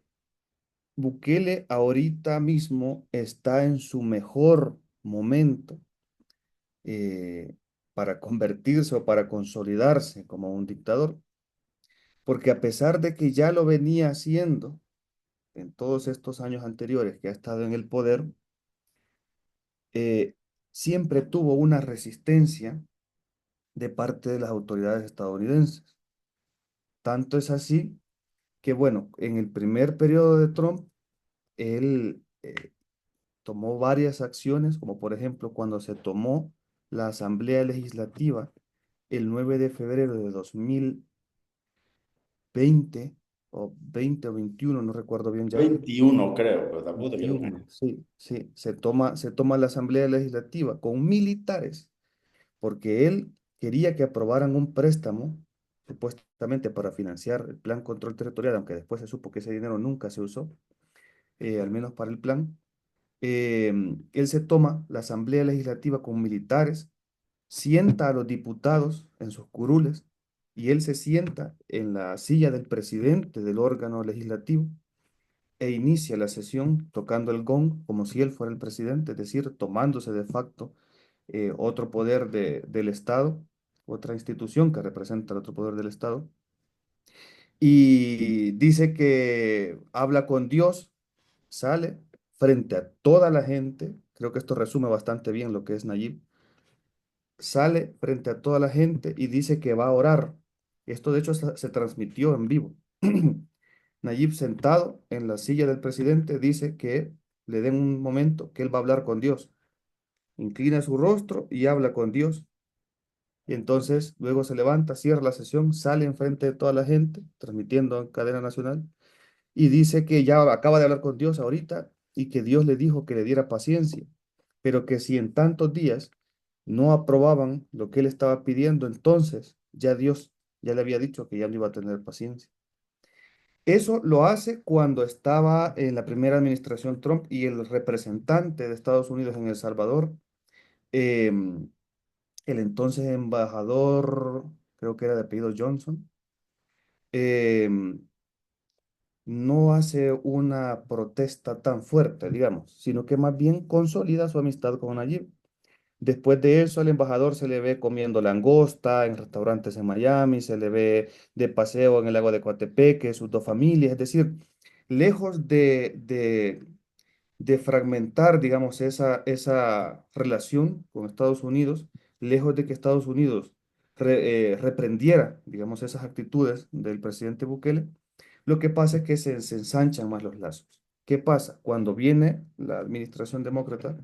Speaker 4: Bukele ahorita mismo está en su mejor momento eh, para convertirse o para consolidarse como un dictador, porque a pesar de que ya lo venía haciendo en todos estos años anteriores que ha estado en el poder, eh, siempre tuvo una resistencia de parte de las autoridades estadounidenses. Tanto es así que, bueno, en el primer periodo de Trump, él tomó varias acciones, como por ejemplo cuando se tomó la Asamblea Legislativa el 9 de febrero de 2020, o 20 o 21, no recuerdo bien ya.
Speaker 2: 21 creo, pero tampoco te quiero
Speaker 4: 21, sí, sí, se toma la Asamblea Legislativa con militares, porque él quería que aprobaran un préstamo, supuestamente para financiar el Plan Control Territorial, aunque después se supo que ese dinero nunca se usó, al menos para el plan. Él se toma la Asamblea Legislativa con militares, sienta a los diputados en sus curules y él se sienta en la silla del presidente del órgano legislativo e inicia la sesión tocando el gong como si él fuera el presidente, es decir, tomándose de facto otro poder del Estado, otra institución que representa el otro poder del Estado, y dice que habla con Dios, sale frente a toda la gente, creo que esto resume bastante bien lo que es Nayib, sale frente a toda la gente y dice que va a orar. Esto de hecho se transmitió en vivo. Nayib sentado en la silla del presidente dice que le den un momento, que él va a hablar con Dios. Inclina su rostro y habla con Dios. Y entonces luego se levanta, cierra la sesión, sale enfrente de toda la gente, transmitiendo en cadena nacional, y dice que ya acaba de hablar con Dios ahorita y que Dios le dijo que le diera paciencia, pero que si en tantos días no aprobaban lo que él estaba pidiendo, entonces ya Dios ya le había dicho que ya no iba a tener paciencia. Eso lo hace cuando estaba en la primera administración Trump y el representante de Estados Unidos en El Salvador, em, el entonces embajador, creo que era de apellido Johnson, em, no hace una protesta tan fuerte, digamos, sino que más bien consolida su amistad con Nayib. Después de eso, al embajador se le ve comiendo langosta en restaurantes en Miami, se le ve de paseo en el lago de Coatepeque, sus dos familias, es decir, lejos de fragmentar, digamos, esa relación con Estados Unidos, lejos de que Estados Unidos reprendiera, digamos, esas actitudes del presidente Bukele, lo que pasa es que se ensanchan más los lazos. ¿Qué pasa? Cuando viene la administración demócrata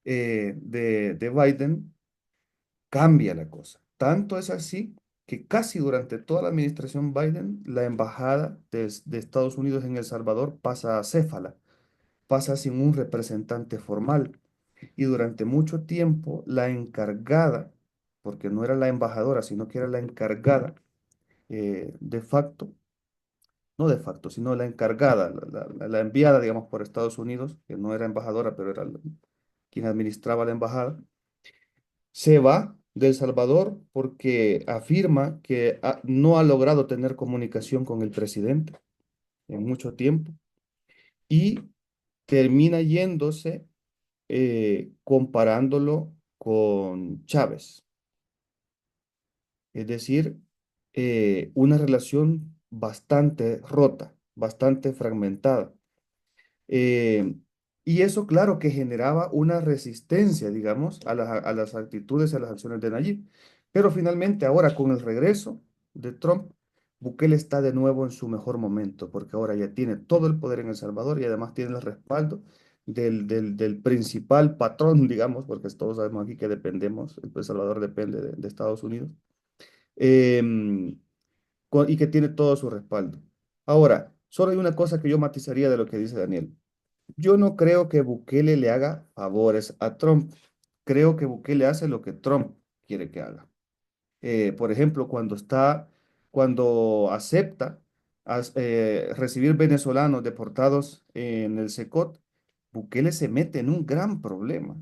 Speaker 4: de Biden, cambia la cosa. Tanto es así que casi durante toda la administración Biden, la embajada de Estados Unidos en El Salvador pasa a céfala, pasa sin un representante formal. Y durante mucho tiempo la encargada, porque no era la embajadora, sino que era la encargada de facto, no de facto, sino la encargada, la enviada, digamos, por Estados Unidos, que no era embajadora, pero era quien administraba la embajada, se va de El Salvador porque afirma que no ha logrado tener comunicación con el presidente en mucho tiempo y termina yéndose comparándolo con Chávez. Es decir, una relación bastante rota, bastante fragmentada. Eh, y eso, claro, que generaba una resistencia, digamos, a las actitudes y a las acciones de Nayib. Pero finalmente, ahora con el regreso de Trump, Bukele está de nuevo en su mejor momento, porque ahora ya tiene todo el poder en El Salvador y además tiene el respaldo del principal patrón, digamos, porque todos sabemos aquí que dependemos, El Salvador depende de Estados Unidos, em, y que tiene todo su respaldo. Ahora, solo hay una cosa que yo matizaría de lo que dice Daniel. Yo no creo que Bukele le haga favores a Trump. Creo que Bukele hace lo que Trump quiere que haga. Por ejemplo, cuando acepta recibir venezolanos deportados en el SECOT, Bukele se mete en un gran problema,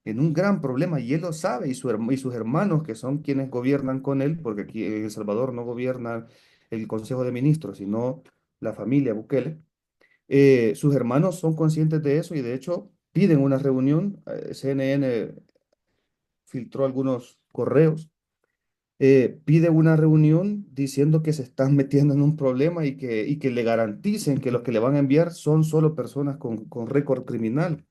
Speaker 4: y él lo sabe, y sus hermanos, que son quienes gobiernan con él, porque aquí en El Salvador no gobierna el Consejo de Ministros, sino la familia Bukele. Sus hermanos son conscientes de eso y de hecho piden una reunión. CNN filtró algunos correos, pide una reunión diciendo que se están metiendo en un problema y que le garanticen que los que le van a enviar son solo personas con récord criminal.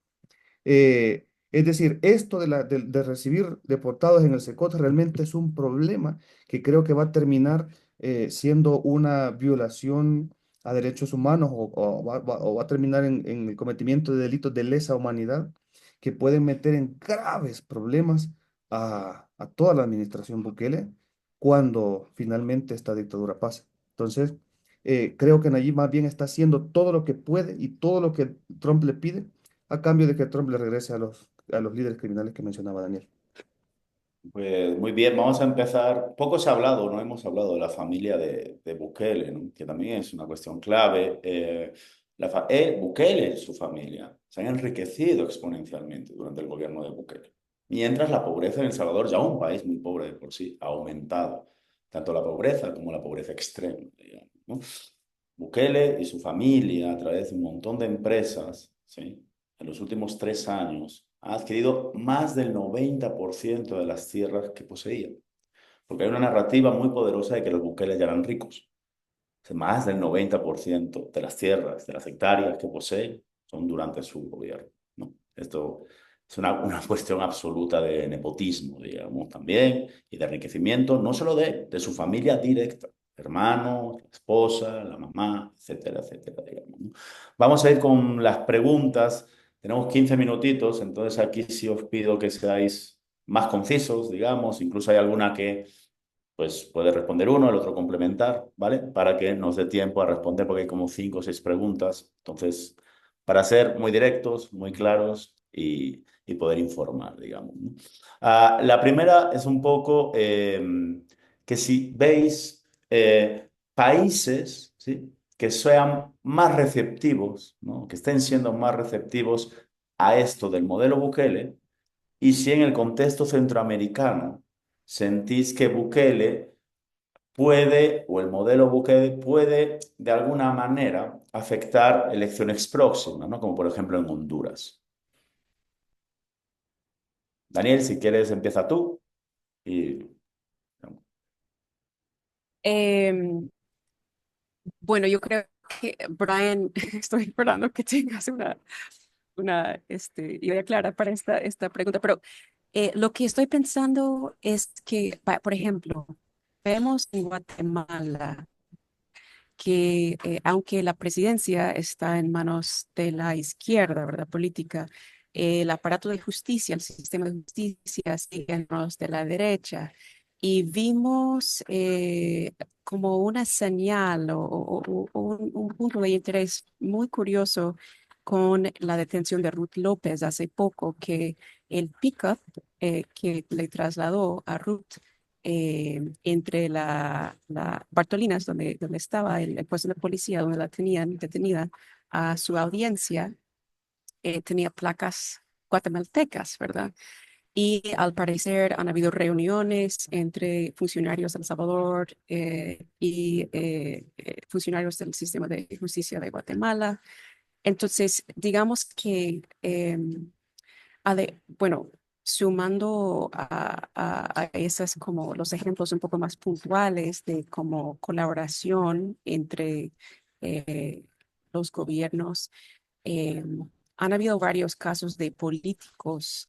Speaker 4: Es decir, esto de recibir deportados en el SECOT realmente es un problema que creo que va a terminar siendo una violación a derechos humanos, o va a terminar en el cometimiento de delitos de lesa humanidad que pueden meter en graves problemas a toda la administración Bukele cuando finalmente esta dictadura pase. Entonces, creo que Nayib más bien está haciendo todo lo que puede y todo lo que Trump le pide a cambio de que Trump le regrese a los líderes criminales que mencionaba Daniel.
Speaker 2: Pues muy bien, vamos a empezar. Poco se ha hablado, no hemos hablado de la familia de Bukele, ¿no? Que también es una cuestión clave. Bukele y su familia se han enriquecido exponencialmente durante el gobierno de Bukele. Mientras la pobreza en El Salvador, ya un país muy pobre de por sí, ha aumentado. Tanto la pobreza como la pobreza extrema, digamos, ¿no? Bukele y su familia, a través de un montón de empresas, ¿sí? En los últimos 3 años, ha adquirido más del 90% de las tierras que poseía. Porque hay una narrativa muy poderosa de que los Bukele ya eran ricos. O sea, más del 90% de las tierras, de las hectáreas que posee, son durante su gobierno, ¿no? Esto es una cuestión absoluta de nepotismo, digamos, también, y de enriquecimiento, no solo de su familia directa, hermanos, la esposa, la mamá, etcétera, etcétera, digamos, ¿no? Vamos a ir con las preguntas. Tenemos 15 minutitos, entonces aquí sí os pido que seáis más concisos, digamos, incluso hay alguna que pues puede responder uno, el otro complementar, ¿vale? Para que nos dé tiempo a responder, porque hay como 5 o 6 preguntas. Entonces, para ser muy directos, muy claros y poder informar, digamos, ¿no? La primera es un poco que si veis países, ¿sí? Que sean más receptivos, ¿no? Que estén siendo más receptivos a esto del modelo Bukele, y si en el contexto centroamericano sentís que Bukele puede, o el modelo Bukele puede, de alguna manera, afectar elecciones próximas, ¿no? Como por ejemplo en Honduras. Daniel, si quieres, empieza tú. Y...
Speaker 3: Em, bueno, yo creo que Brian, estoy esperando que tengas una idea clara para esta pregunta, pero lo que estoy pensando es que, por ejemplo, vemos en Guatemala que aunque la presidencia está en manos de la izquierda, ¿verdad? Política, el aparato de justicia, el sistema de justicia sigue en manos de la derecha. Y vimos como una señal o un punto de interés muy curioso con la detención de Ruth López hace poco, que el pickup que le trasladó a Ruth entre la Bartolinas, donde estaba el puesto de policía, donde la tenían detenida, a su audiencia, tenía placas guatemaltecas, ¿verdad? Y al parecer han habido reuniones entre funcionarios de El Salvador y funcionarios del sistema de justicia de Guatemala. Entonces, digamos que, bueno, sumando a esas como los ejemplos un poco más puntuales de como colaboración entre eh, los gobiernos, eh, han habido varios casos de políticos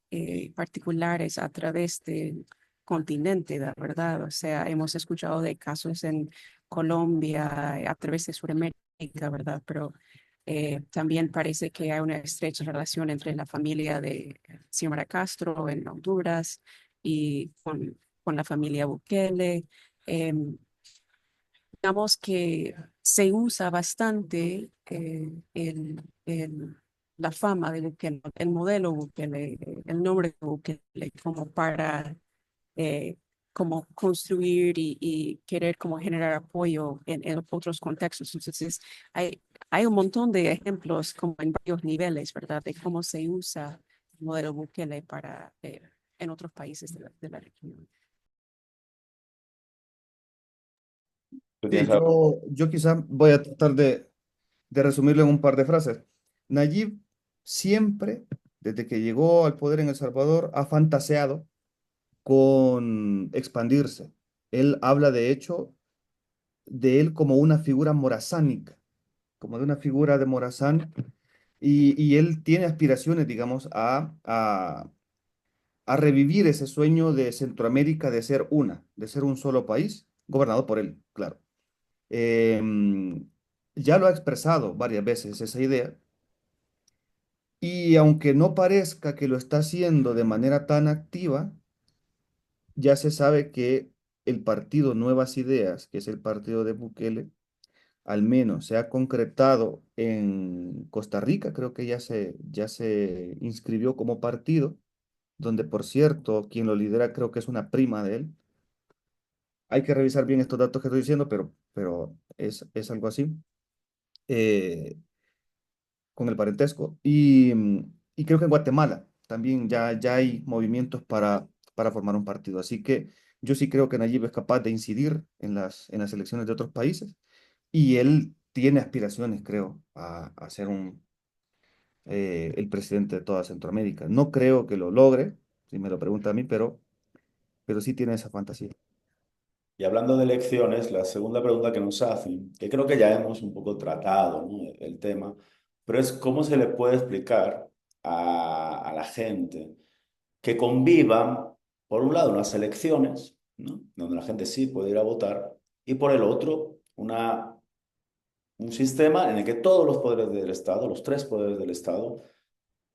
Speaker 3: particulares a través del continente, la verdad. O sea, hemos escuchado de casos en Colombia, a través de Sudamérica, ¿verdad? Pero también parece que hay una estrecha relación entre la familia de Xiomara Castro en Honduras y con la familia Bukele. Em, digamos que se usa bastante la fama de Bukele, el modelo Bukele, el nombre de Bukele, como para eh, como construir y querer como generar apoyo en otros contextos. Entonces, hay un montón de ejemplos como en varios niveles, ¿verdad? De cómo se usa el modelo Bukele para, en otros países de la región.
Speaker 2: ¿Tú
Speaker 4: Sí,
Speaker 2: tienes algo?
Speaker 4: yo quizá voy a tratar de resumirlo en un par de frases. Nayib siempre, desde que llegó al poder en El Salvador, ha fantaseado con expandirse. Él habla, de hecho, de él como una figura morazánica, como de una figura de Morazán, y él tiene aspiraciones, digamos, a revivir ese sueño de Centroamérica de ser de ser un solo país, gobernado por él, claro. Em, ya lo ha expresado varias veces esa idea, y aunque no parezca que lo está haciendo de manera tan activa, ya se sabe que el partido Nuevas Ideas, que es el partido de Bukele, al menos se ha concretado en Costa Rica, creo que ya se inscribió como partido, donde por cierto, quien lo lidera creo que es una prima de él. Hay que revisar bien estos datos que estoy diciendo, pero es algo así, eh, con el parentesco. Y creo que en Guatemala también ya hay movimientos para formar un partido. Así que yo sí creo que Nayib es capaz de incidir en las elecciones de otros países y él tiene aspiraciones, creo, a ser el presidente de toda Centroamérica. No creo que lo logre, si me lo pregunta a mí, pero sí tiene esa fantasía.
Speaker 2: Y hablando de elecciones, la segunda pregunta que nos hacen, que creo que ya hemos un poco tratado, ¿no? El tema, pero es cómo se le puede explicar a la gente que convivan, por un lado, unas elecciones, ¿no? Donde la gente sí puede ir a votar, y por el otro, un sistema en el que todos los poderes del Estado, los tres poderes del Estado,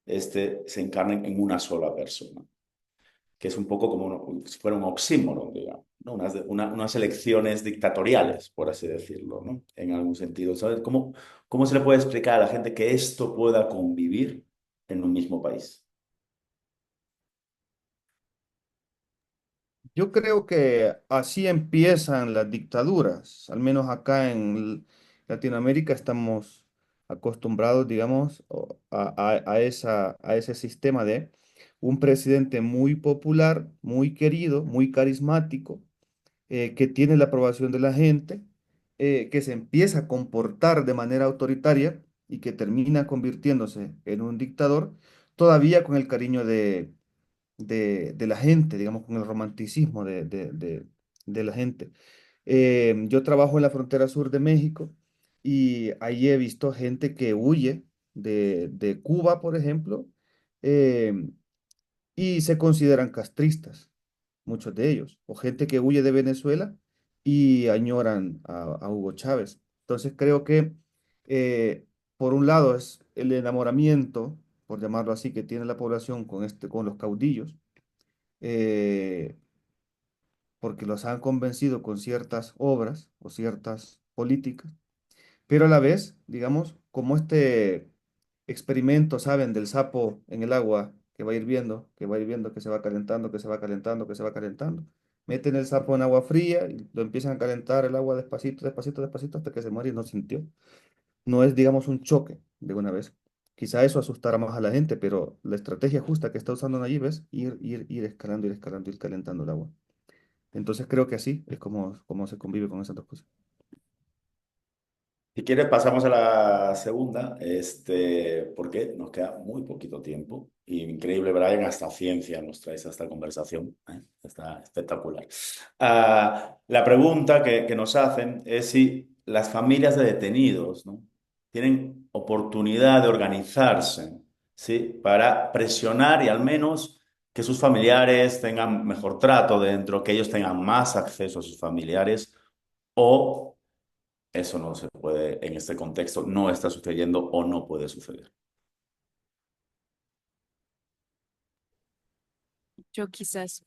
Speaker 2: se encarnen en una sola persona, que es un poco como si fuera un oxímoron, digamos, ¿no? Unas elecciones dictatoriales, por así decirlo, ¿no? En algún sentido. ¿Sabes? ¿Cómo se le puede explicar a la gente que esto pueda convivir en un mismo país?
Speaker 4: Yo creo que así empiezan las dictaduras, al menos acá en Latinoamérica estamos acostumbrados, digamos, a ese sistema de un presidente muy popular, muy querido, muy carismático, que tiene la aprobación de la gente, que se empieza a comportar de manera autoritaria y que termina convirtiéndose en un dictador, todavía con el cariño de la gente, digamos, con el romanticismo de la gente. Yo trabajo en la frontera sur de México y ahí he visto gente que huye de Cuba, por ejemplo, em, y se consideran castristas, muchos de ellos, o gente que huye de Venezuela y añoran a Hugo Chávez. Entonces creo que, por un lado, es el enamoramiento, por llamarlo así, que tiene la población con los caudillos, eh, porque los han convencido con ciertas obras o ciertas políticas, pero a la vez, digamos, como experimentos, ¿saben? Del sapo en el agua que va hirviendo, que va hirviendo, que se va calentando, que se va calentando, que se va calentando. Meten el sapo en agua fría y lo empiezan a calentar el agua despacito, despacito, despacito hasta que se muere y no sintió. No es, digamos, un choque de una vez. Quizá eso asustará más a la gente, pero la estrategia justa que está usando allí, ¿ves? Ir escalando, ir escalando, ir calentando el agua. Entonces creo que así es como se convive con esas dos cosas.
Speaker 2: Si quieres, pasamos a la segunda, porque nos queda muy poquito tiempo. Y increíble, Brian, hasta ciencia nos traes a esta conversación. ¿Eh? Está espectacular. La pregunta que nos hacen es si las familias de detenidos, ¿no? Tienen oportunidad de organizarse, ¿sí? Para presionar y al menos que sus familiares tengan mejor trato dentro, que ellos tengan más acceso a sus familiares o eso no se puede, en este contexto, no está sucediendo o no puede suceder.
Speaker 3: Yo quizás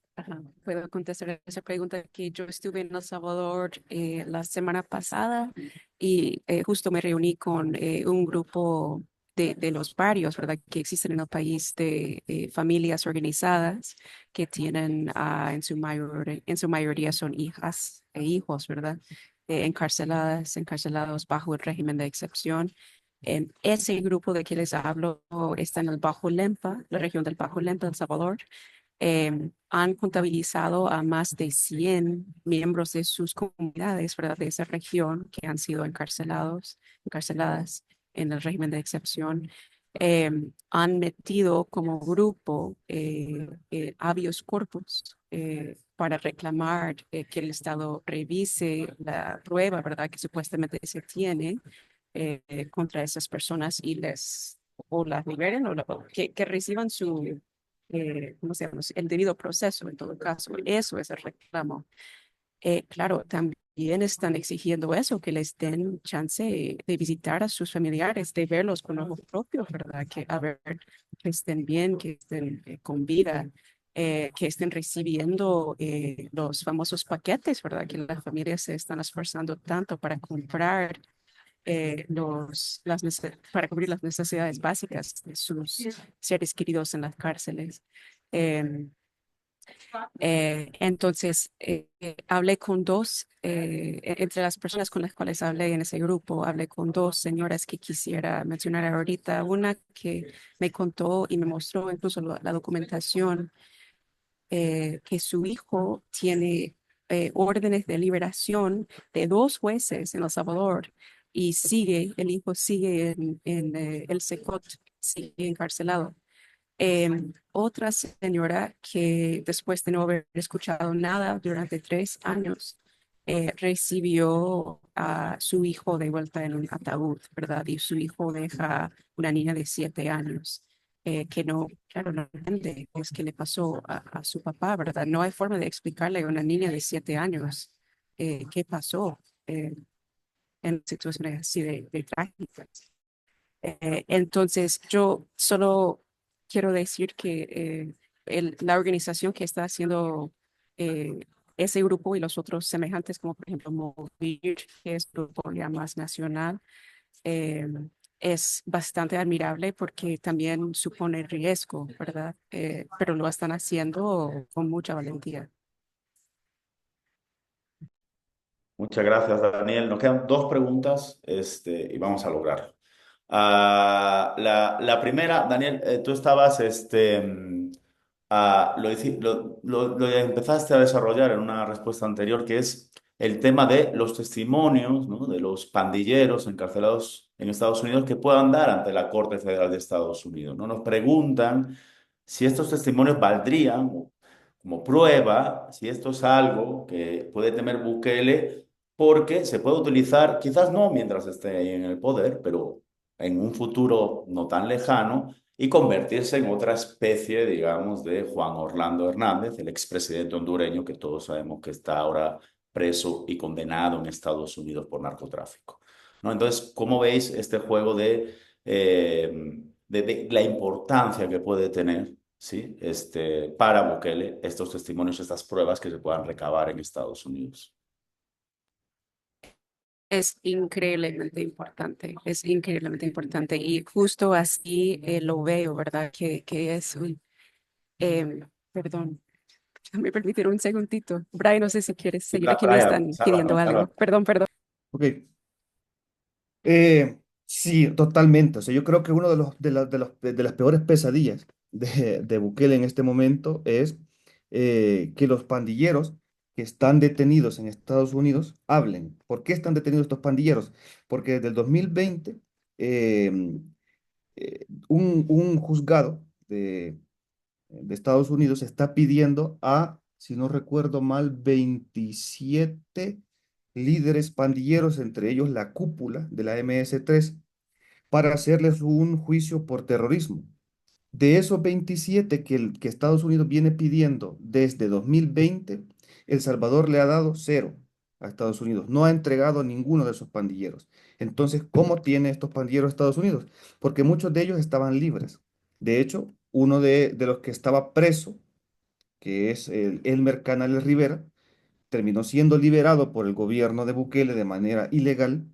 Speaker 3: puedo contestar esa pregunta que yo estuve en El Salvador la semana pasada y justo me reuní con un grupo de los varios, ¿verdad? Que existen en el país de familias organizadas que tienen en su mayoría son hijas e hijos, ¿verdad? Encarcelados bajo el régimen de excepción. En ese grupo de que les hablo está en el Bajo Lempa, la región del Bajo Lempa, El Salvador. Han contabilizado a más de 100 miembros de sus comunidades, ¿verdad? De esa región que han sido encarceladas en el régimen de excepción. Han metido como grupo habeas corpus para reclamar que el Estado revise la prueba, ¿verdad? Que supuestamente se tiene contra esas personas y o las liberen o que reciban su ¿cómo se llama? El debido proceso, en todo caso. Eso es el reclamo. Claro, también están exigiendo eso, que les den chance de visitar a sus familiares, de verlos con ojos propios, ¿verdad? Que a ver, que estén bien, que estén con vida. Que estén recibiendo los famosos paquetes, ¿verdad? Que las familias se están esforzando tanto para comprar para cubrir las necesidades básicas de sus seres queridos en las cárceles. Em, entonces, hablé con entre las personas con las cuales hablé en ese grupo, hablé con dos señoras que quisiera mencionar ahorita. Una que me contó y me mostró incluso la documentación que su hijo tiene órdenes de liberación de dos jueces en El Salvador y el hijo sigue en el SECOT, sigue encarcelado. Otra señora que después de no haber escuchado nada durante 3 años, recibió a su hijo de vuelta en un ataúd, ¿verdad? Y su hijo deja una niña de 7 años. Que no, claro, no entiende qué es que le pasó a su papá, ¿verdad? No hay forma de explicarle a una niña de 7 años qué pasó en situaciones así de trágicas. Entonces, yo solo quiero decir que la organización que está haciendo eh, ese grupo y los otros semejantes, como por ejemplo Movir, que es un grupo ya más nacional, eh, es bastante admirable porque también supone riesgo, ¿verdad? Pero lo están haciendo con mucha valentía.
Speaker 2: Muchas gracias, Daniel. Nos quedan dos preguntas, y vamos a lograrlo. La primera, Daniel, tú estabas, lo empezaste a desarrollar en una respuesta anterior, que es el tema de los testimonios, ¿no? De los pandilleros encarcelados en Estados Unidos que puedan dar ante la Corte Federal de Estados Unidos, ¿no? Nos preguntan si estos testimonios valdrían como prueba, si esto es algo que puede temer Bukele, porque se puede utilizar, quizás no mientras esté en el poder, pero en un futuro no tan lejano, y convertirse en otra especie, digamos, de Juan Orlando Hernández, el expresidente hondureño que todos sabemos que está ahora preso y condenado en Estados Unidos por narcotráfico, ¿no? Entonces, ¿cómo veis este juego de la importancia que puede tener, ¿sí? Para Bukele estos testimonios, estas pruebas que se puedan recabar en Estados Unidos?
Speaker 3: Es increíblemente importante y justo así lo veo, ¿verdad? Que es un, perdón, me permitieron un segundito. Brian, no sé si quieres seguir, aquí me
Speaker 2: Brian,
Speaker 3: están pidiendo
Speaker 2: sálvame,
Speaker 3: algo.
Speaker 2: sálvame.
Speaker 3: Perdón, perdón.
Speaker 4: Ok. Sí, totalmente. O sea, yo creo que uno de las peores pesadillas de Bukele en este momento es que los pandilleros que están detenidos en Estados Unidos hablen. ¿Por qué están detenidos estos pandilleros? Porque desde el 2020 eh, un juzgado de Estados Unidos está pidiendo a, si no recuerdo mal, 27 líderes pandilleros, entre ellos la cúpula de la MS-13, para hacerles un juicio por terrorismo. De esos 27 que Estados Unidos viene pidiendo desde 2020, El Salvador le ha dado cero a Estados Unidos. No ha entregado a ninguno de esos pandilleros. Entonces, ¿cómo tiene estos pandilleros Estados Unidos? Porque muchos de ellos estaban libres. De hecho, uno de los que estaba preso, que es el Elmer Canales Rivera, terminó siendo liberado por el gobierno de Bukele de manera ilegal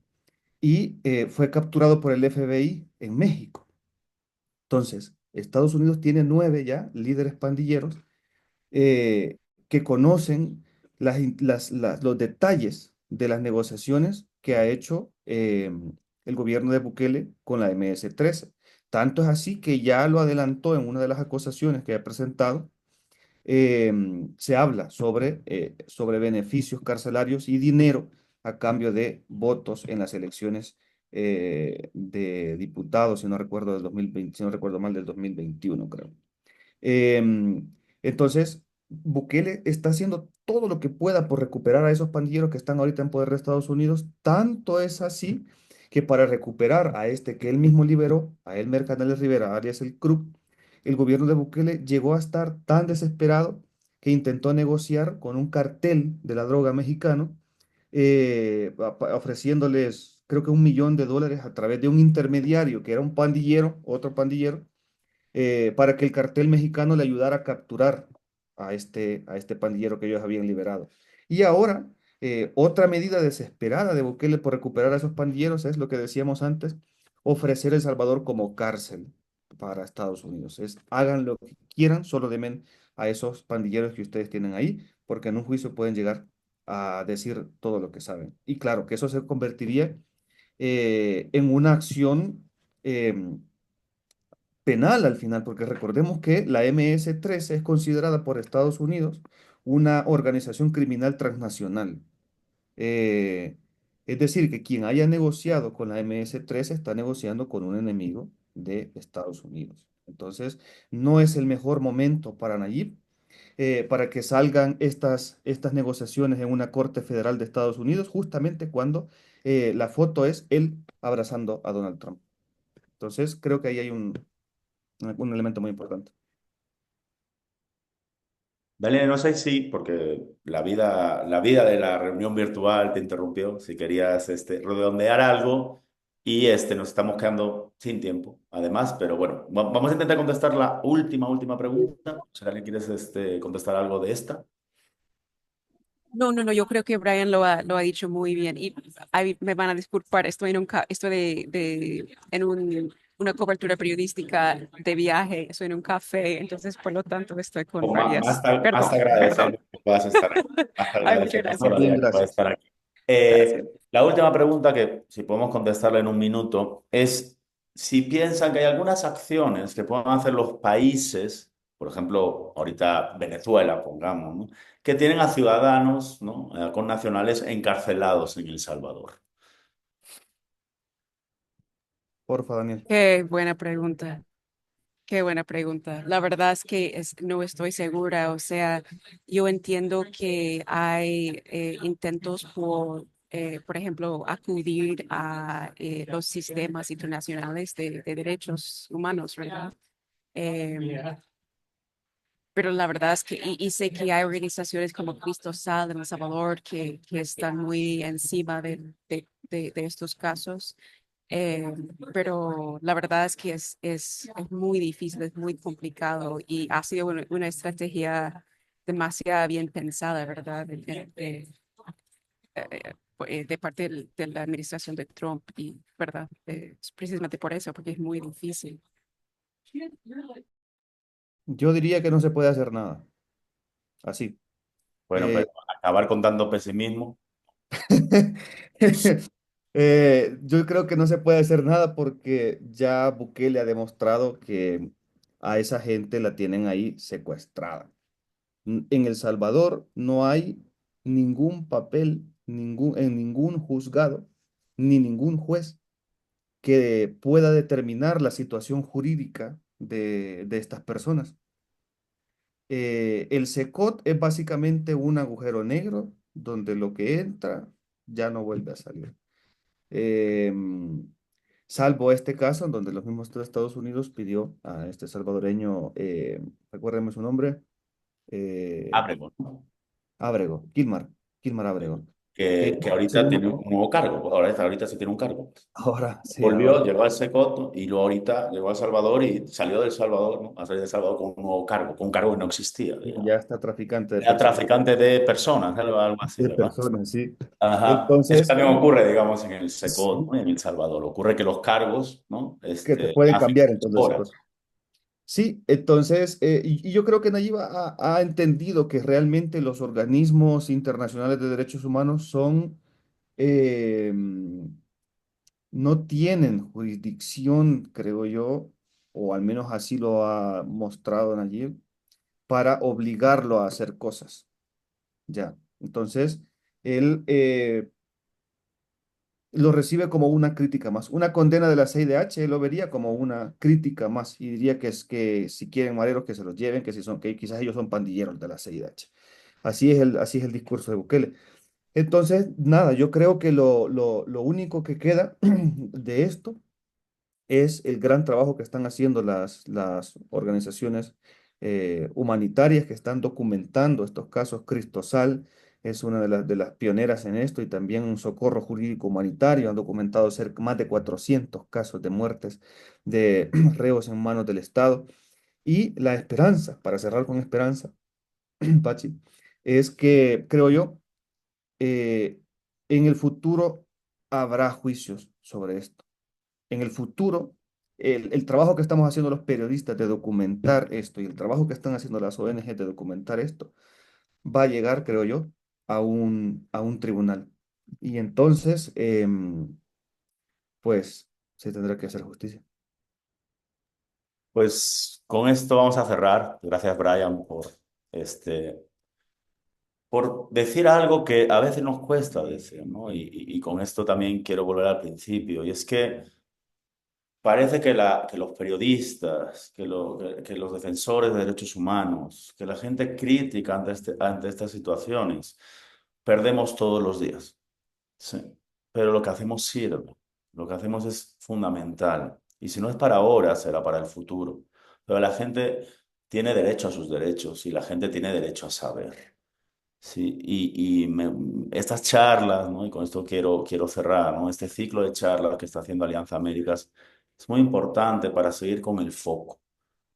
Speaker 4: y fue capturado por el FBI en México. Entonces, Estados Unidos tiene 9 ya líderes pandilleros eh, que conocen los detalles de las negociaciones que ha hecho el gobierno de Bukele con la MS-13. Tanto es así que ya lo adelantó en una de las acusaciones que ha presentado. Se habla sobre beneficios carcelarios y dinero a cambio de votos en las elecciones de diputados, si no recuerdo, del 2020, si no recuerdo mal, del 2021, creo. Entonces, Bukele está haciendo todo lo que pueda por recuperar a esos pandilleros que están ahorita en poder de Estados Unidos. Tanto es así que para recuperar a este que él mismo liberó, a Elmer Canales Rivera, alias el CRUP, el gobierno de Bukele llegó a estar tan desesperado que intentó negociar con un cartel de la droga mexicano, ofreciéndoles, creo que $1 millón a través de un intermediario que era un pandillero, otro pandillero, para que el cartel mexicano le ayudara a capturar a este pandillero que ellos habían liberado. Y ahora, otra medida desesperada de Bukele por recuperar a esos pandilleros es lo que decíamos antes, ofrecer El Salvador como cárcel para Estados Unidos. Es hagan lo que quieran, solo demen a esos pandilleros que ustedes tienen ahí, porque en un juicio pueden llegar a decir todo lo que saben. Y claro, que eso se convertiría en una acción penal al final, porque recordemos que la MS-13 es considerada por Estados Unidos una organización criminal transnacional. Eh, es decir, que quien haya negociado con la MS-13 está negociando con un enemigo de Estados Unidos. Entonces, no es el mejor momento para Nayib, para que salgan estas negociaciones en una corte federal de Estados Unidos, justamente cuando la foto es él abrazando a Donald Trump. Entonces, creo que ahí hay un elemento muy importante.
Speaker 2: Daniel, no sé si, porque la vida de la reunión virtual te interrumpió, si querías redondear algo y nos estamos quedando sin tiempo, además, pero bueno, vamos a intentar contestar la última pregunta. Si alguien quieres contestar algo de esta.
Speaker 3: No, no, no, yo creo que Brian lo ha dicho muy bien y ahí me van a disculpar, estoy en estoy en una cobertura periodística de viaje, estoy en un café, entonces por lo tanto estoy con
Speaker 2: O
Speaker 3: varias,
Speaker 2: más te
Speaker 3: perdón, perdón.
Speaker 2: agradecemos que puedas estar aquí. Más te
Speaker 3: Ay, muchas
Speaker 2: agradecemos
Speaker 3: gracias.
Speaker 4: Bien,
Speaker 2: todavía que puedas
Speaker 4: gracias.
Speaker 2: estar aquí.
Speaker 3: Gracias.
Speaker 2: La última pregunta, que si podemos contestarla en un minuto, es si piensan que hay algunas acciones que puedan hacer los países, por ejemplo, ahorita Venezuela, pongamos, ¿no? Que tienen a ciudadanos, ¿no? Con nacionales encarcelados en El Salvador.
Speaker 4: Porfa, Daniel.
Speaker 3: Qué buena pregunta. Qué buena pregunta. La verdad es que no estoy segura. O sea, yo entiendo que hay intentos por ejemplo, acudir a los sistemas internacionales de derechos humanos, ¿verdad? Eh, pero la verdad es que, y sé que hay organizaciones como Cristo Sal en El Salvador que están muy encima de estos casos. Eh, pero la verdad es que es muy difícil, es muy complicado y ha sido una estrategia demasiado bien pensada, ¿verdad? de parte de la administración de Trump y, ¿verdad? Es precisamente por eso, porque es muy difícil.
Speaker 4: Yo diría que no se puede hacer nada. Así.
Speaker 2: Bueno,
Speaker 4: Eh,
Speaker 2: pero acabar con tanto pesimismo.
Speaker 4: yo creo que no se puede hacer nada porque ya Bukele ha demostrado que a esa gente la tienen ahí secuestrada. En El Salvador no hay ningún papel, en ningún juzgado, ni ningún juez que pueda determinar la situación jurídica de estas personas. El SECOT es básicamente un agujero negro donde lo que entra ya no vuelve a salir. Em, Salvo este caso en donde los mismos de Estados Unidos pidió a este salvadoreño, recuérdenme su nombre, eh,
Speaker 2: Ábrego, ¿no?
Speaker 4: Ábrego, Kilmar Ábrego, que
Speaker 2: Que
Speaker 4: se
Speaker 2: ahorita tiene un nuevo cargo. Ahorita sí tiene un cargo.
Speaker 4: ahora, sí, ahora,
Speaker 2: Volvió, llegó al Secoto y luego ahorita llegó a El Salvador y salió del Salvador, ¿no? A salir de El Salvador con un nuevo cargo, con un cargo que no existía, digamos.
Speaker 4: ya está traficante de
Speaker 2: Era
Speaker 4: personas,
Speaker 2: traficante de personas, algo así,
Speaker 4: de
Speaker 2: ¿verdad?
Speaker 4: personas, sí.
Speaker 2: Ajá. Eso
Speaker 4: Entonces,
Speaker 2: también ocurre, digamos, en el Secot,
Speaker 4: sí,
Speaker 2: ¿no? En El Salvador. Ocurre que los cargos, ¿no?
Speaker 4: que te pueden
Speaker 2: Hacen
Speaker 4: cambiar entonces
Speaker 2: horas.
Speaker 4: cosas. Sí, entonces, y yo creo que Nayib ha entendido que realmente los organismos internacionales de derechos humanos son, eh, no tienen jurisdicción, creo yo, o al menos así lo ha mostrado Nayib, para obligarlo a hacer cosas. Ya. Entonces, él lo recibe como una crítica más. Una condena de la CIDH, él lo vería como una crítica más y diría que es que si quieren mareros que se los lleven, que si son, que quizás ellos son pandilleros de la CIDH. Así es el discurso de Bukele. Entonces, nada, yo creo que lo único que queda de esto es el gran trabajo que están haciendo las organizaciones humanitarias que están documentando estos casos. Cristosal es una de las pioneras en esto y también un Socorro Jurídico Humanitario. Han documentado más de 400 casos de muertes de reos en manos del Estado. Y la esperanza, para cerrar con esperanza, Pachi, es que, creo yo, eh, en el futuro habrá juicios sobre esto. En el futuro, el trabajo que estamos haciendo los periodistas de documentar esto y el trabajo que están haciendo las ONG de documentar esto va a llegar, creo yo, a un tribunal. Y entonces, pues, se tendrá que hacer justicia.
Speaker 2: Pues con esto vamos a cerrar. Gracias, Brian, este, por decir algo que a veces nos cuesta decir, ¿no? Y con esto también quiero volver al principio. Y es que parece que los periodistas, que los defensores de derechos humanos, que la gente crítica ante estas situaciones, perdemos todos los días. Sí. Pero lo que hacemos sirve. Lo que hacemos es fundamental. Y si no es para ahora, será para el futuro. Pero la gente tiene derecho a sus derechos y la gente tiene derecho a saber. Sí, estas charlas, ¿no? Y con esto quiero cerrar, ¿no? Este ciclo de charlas que está haciendo Alianza Américas es muy importante para seguir con el foco.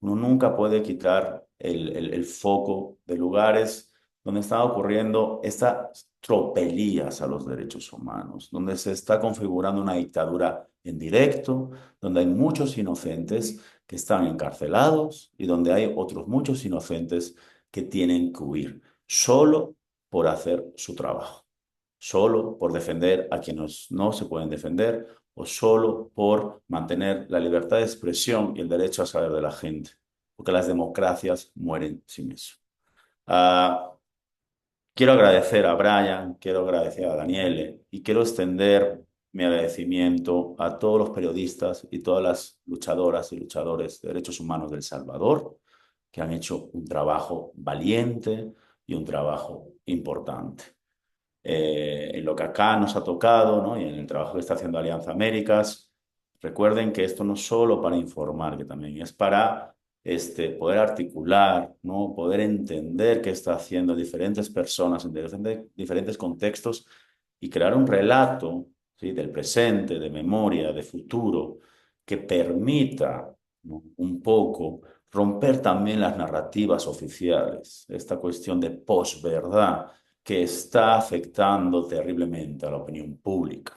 Speaker 2: Uno nunca puede quitar el foco de lugares donde están ocurriendo estas tropelías a los derechos humanos, donde se está configurando una dictadura en directo, donde hay muchos inocentes que están encarcelados y donde hay otros muchos inocentes que tienen que huir, solo por hacer su trabajo, solo por defender a quienes no se pueden defender o solo por mantener la libertad de expresión y el derecho a saber de la gente, porque las democracias mueren sin eso. Ah, quiero agradecer a Brian, quiero agradecer a Daniele y quiero extender mi agradecimiento a todos los periodistas y todas las luchadoras y luchadores de derechos humanos de El Salvador que han hecho un trabajo valiente y un trabajo importante. En lo que acá nos ha tocado, ¿no? Y en el trabajo que está haciendo Alianza Américas, recuerden que esto no es solo para informar, que también es para poder articular, ¿no? Poder entender qué está haciendo diferentes personas en diferentes contextos y crear un relato, ¿sí? Del presente, de memoria, de futuro, que permita, ¿no? Un poco romper también las narrativas oficiales, esta cuestión de posverdad que está afectando terriblemente a la opinión pública,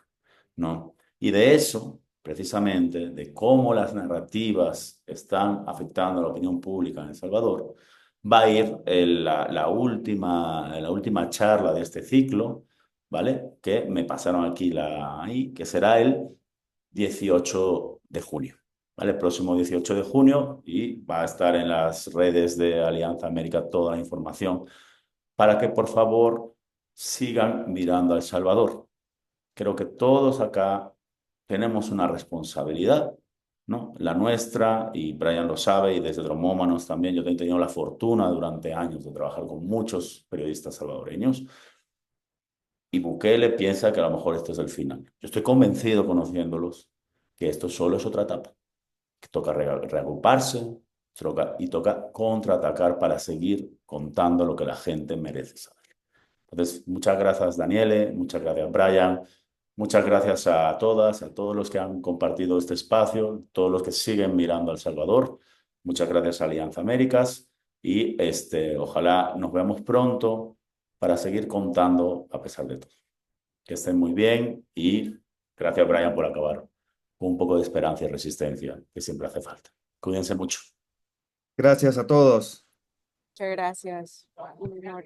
Speaker 2: ¿no? Y de eso, precisamente, de cómo las narrativas están afectando a la opinión pública en El Salvador, va a ir la última charla de este ciclo, ¿vale? Que me pasaron aquí ahí, que será el 18 de junio. ¿Vale? El próximo 18 de junio y va a estar en las redes de Alianza América toda la información para que por favor sigan mirando a El Salvador. Creo que todos acá tenemos una responsabilidad, ¿no? La nuestra, y Brian lo sabe, y desde Dromómanos también, yo he tenido la fortuna durante años de trabajar con muchos periodistas salvadoreños, y Bukele piensa que a lo mejor esto es el final. Yo estoy convencido, conociéndolos, que esto solo es otra etapa, que toca reagruparse y toca contraatacar para seguir contando lo que la gente merece saber. Entonces, muchas gracias, Daniele, muchas gracias, Brian, muchas gracias a todas, a todos los que han compartido este espacio, todos los que siguen mirando a El Salvador. Muchas gracias a Alianza Américas y ojalá nos veamos pronto para seguir contando a pesar de todo. Que estén muy bien y gracias, Brian, por acabar con un poco de esperanza y resistencia que siempre hace falta. Cuídense mucho.
Speaker 4: Gracias a todos.
Speaker 3: Muchas gracias. Un honor.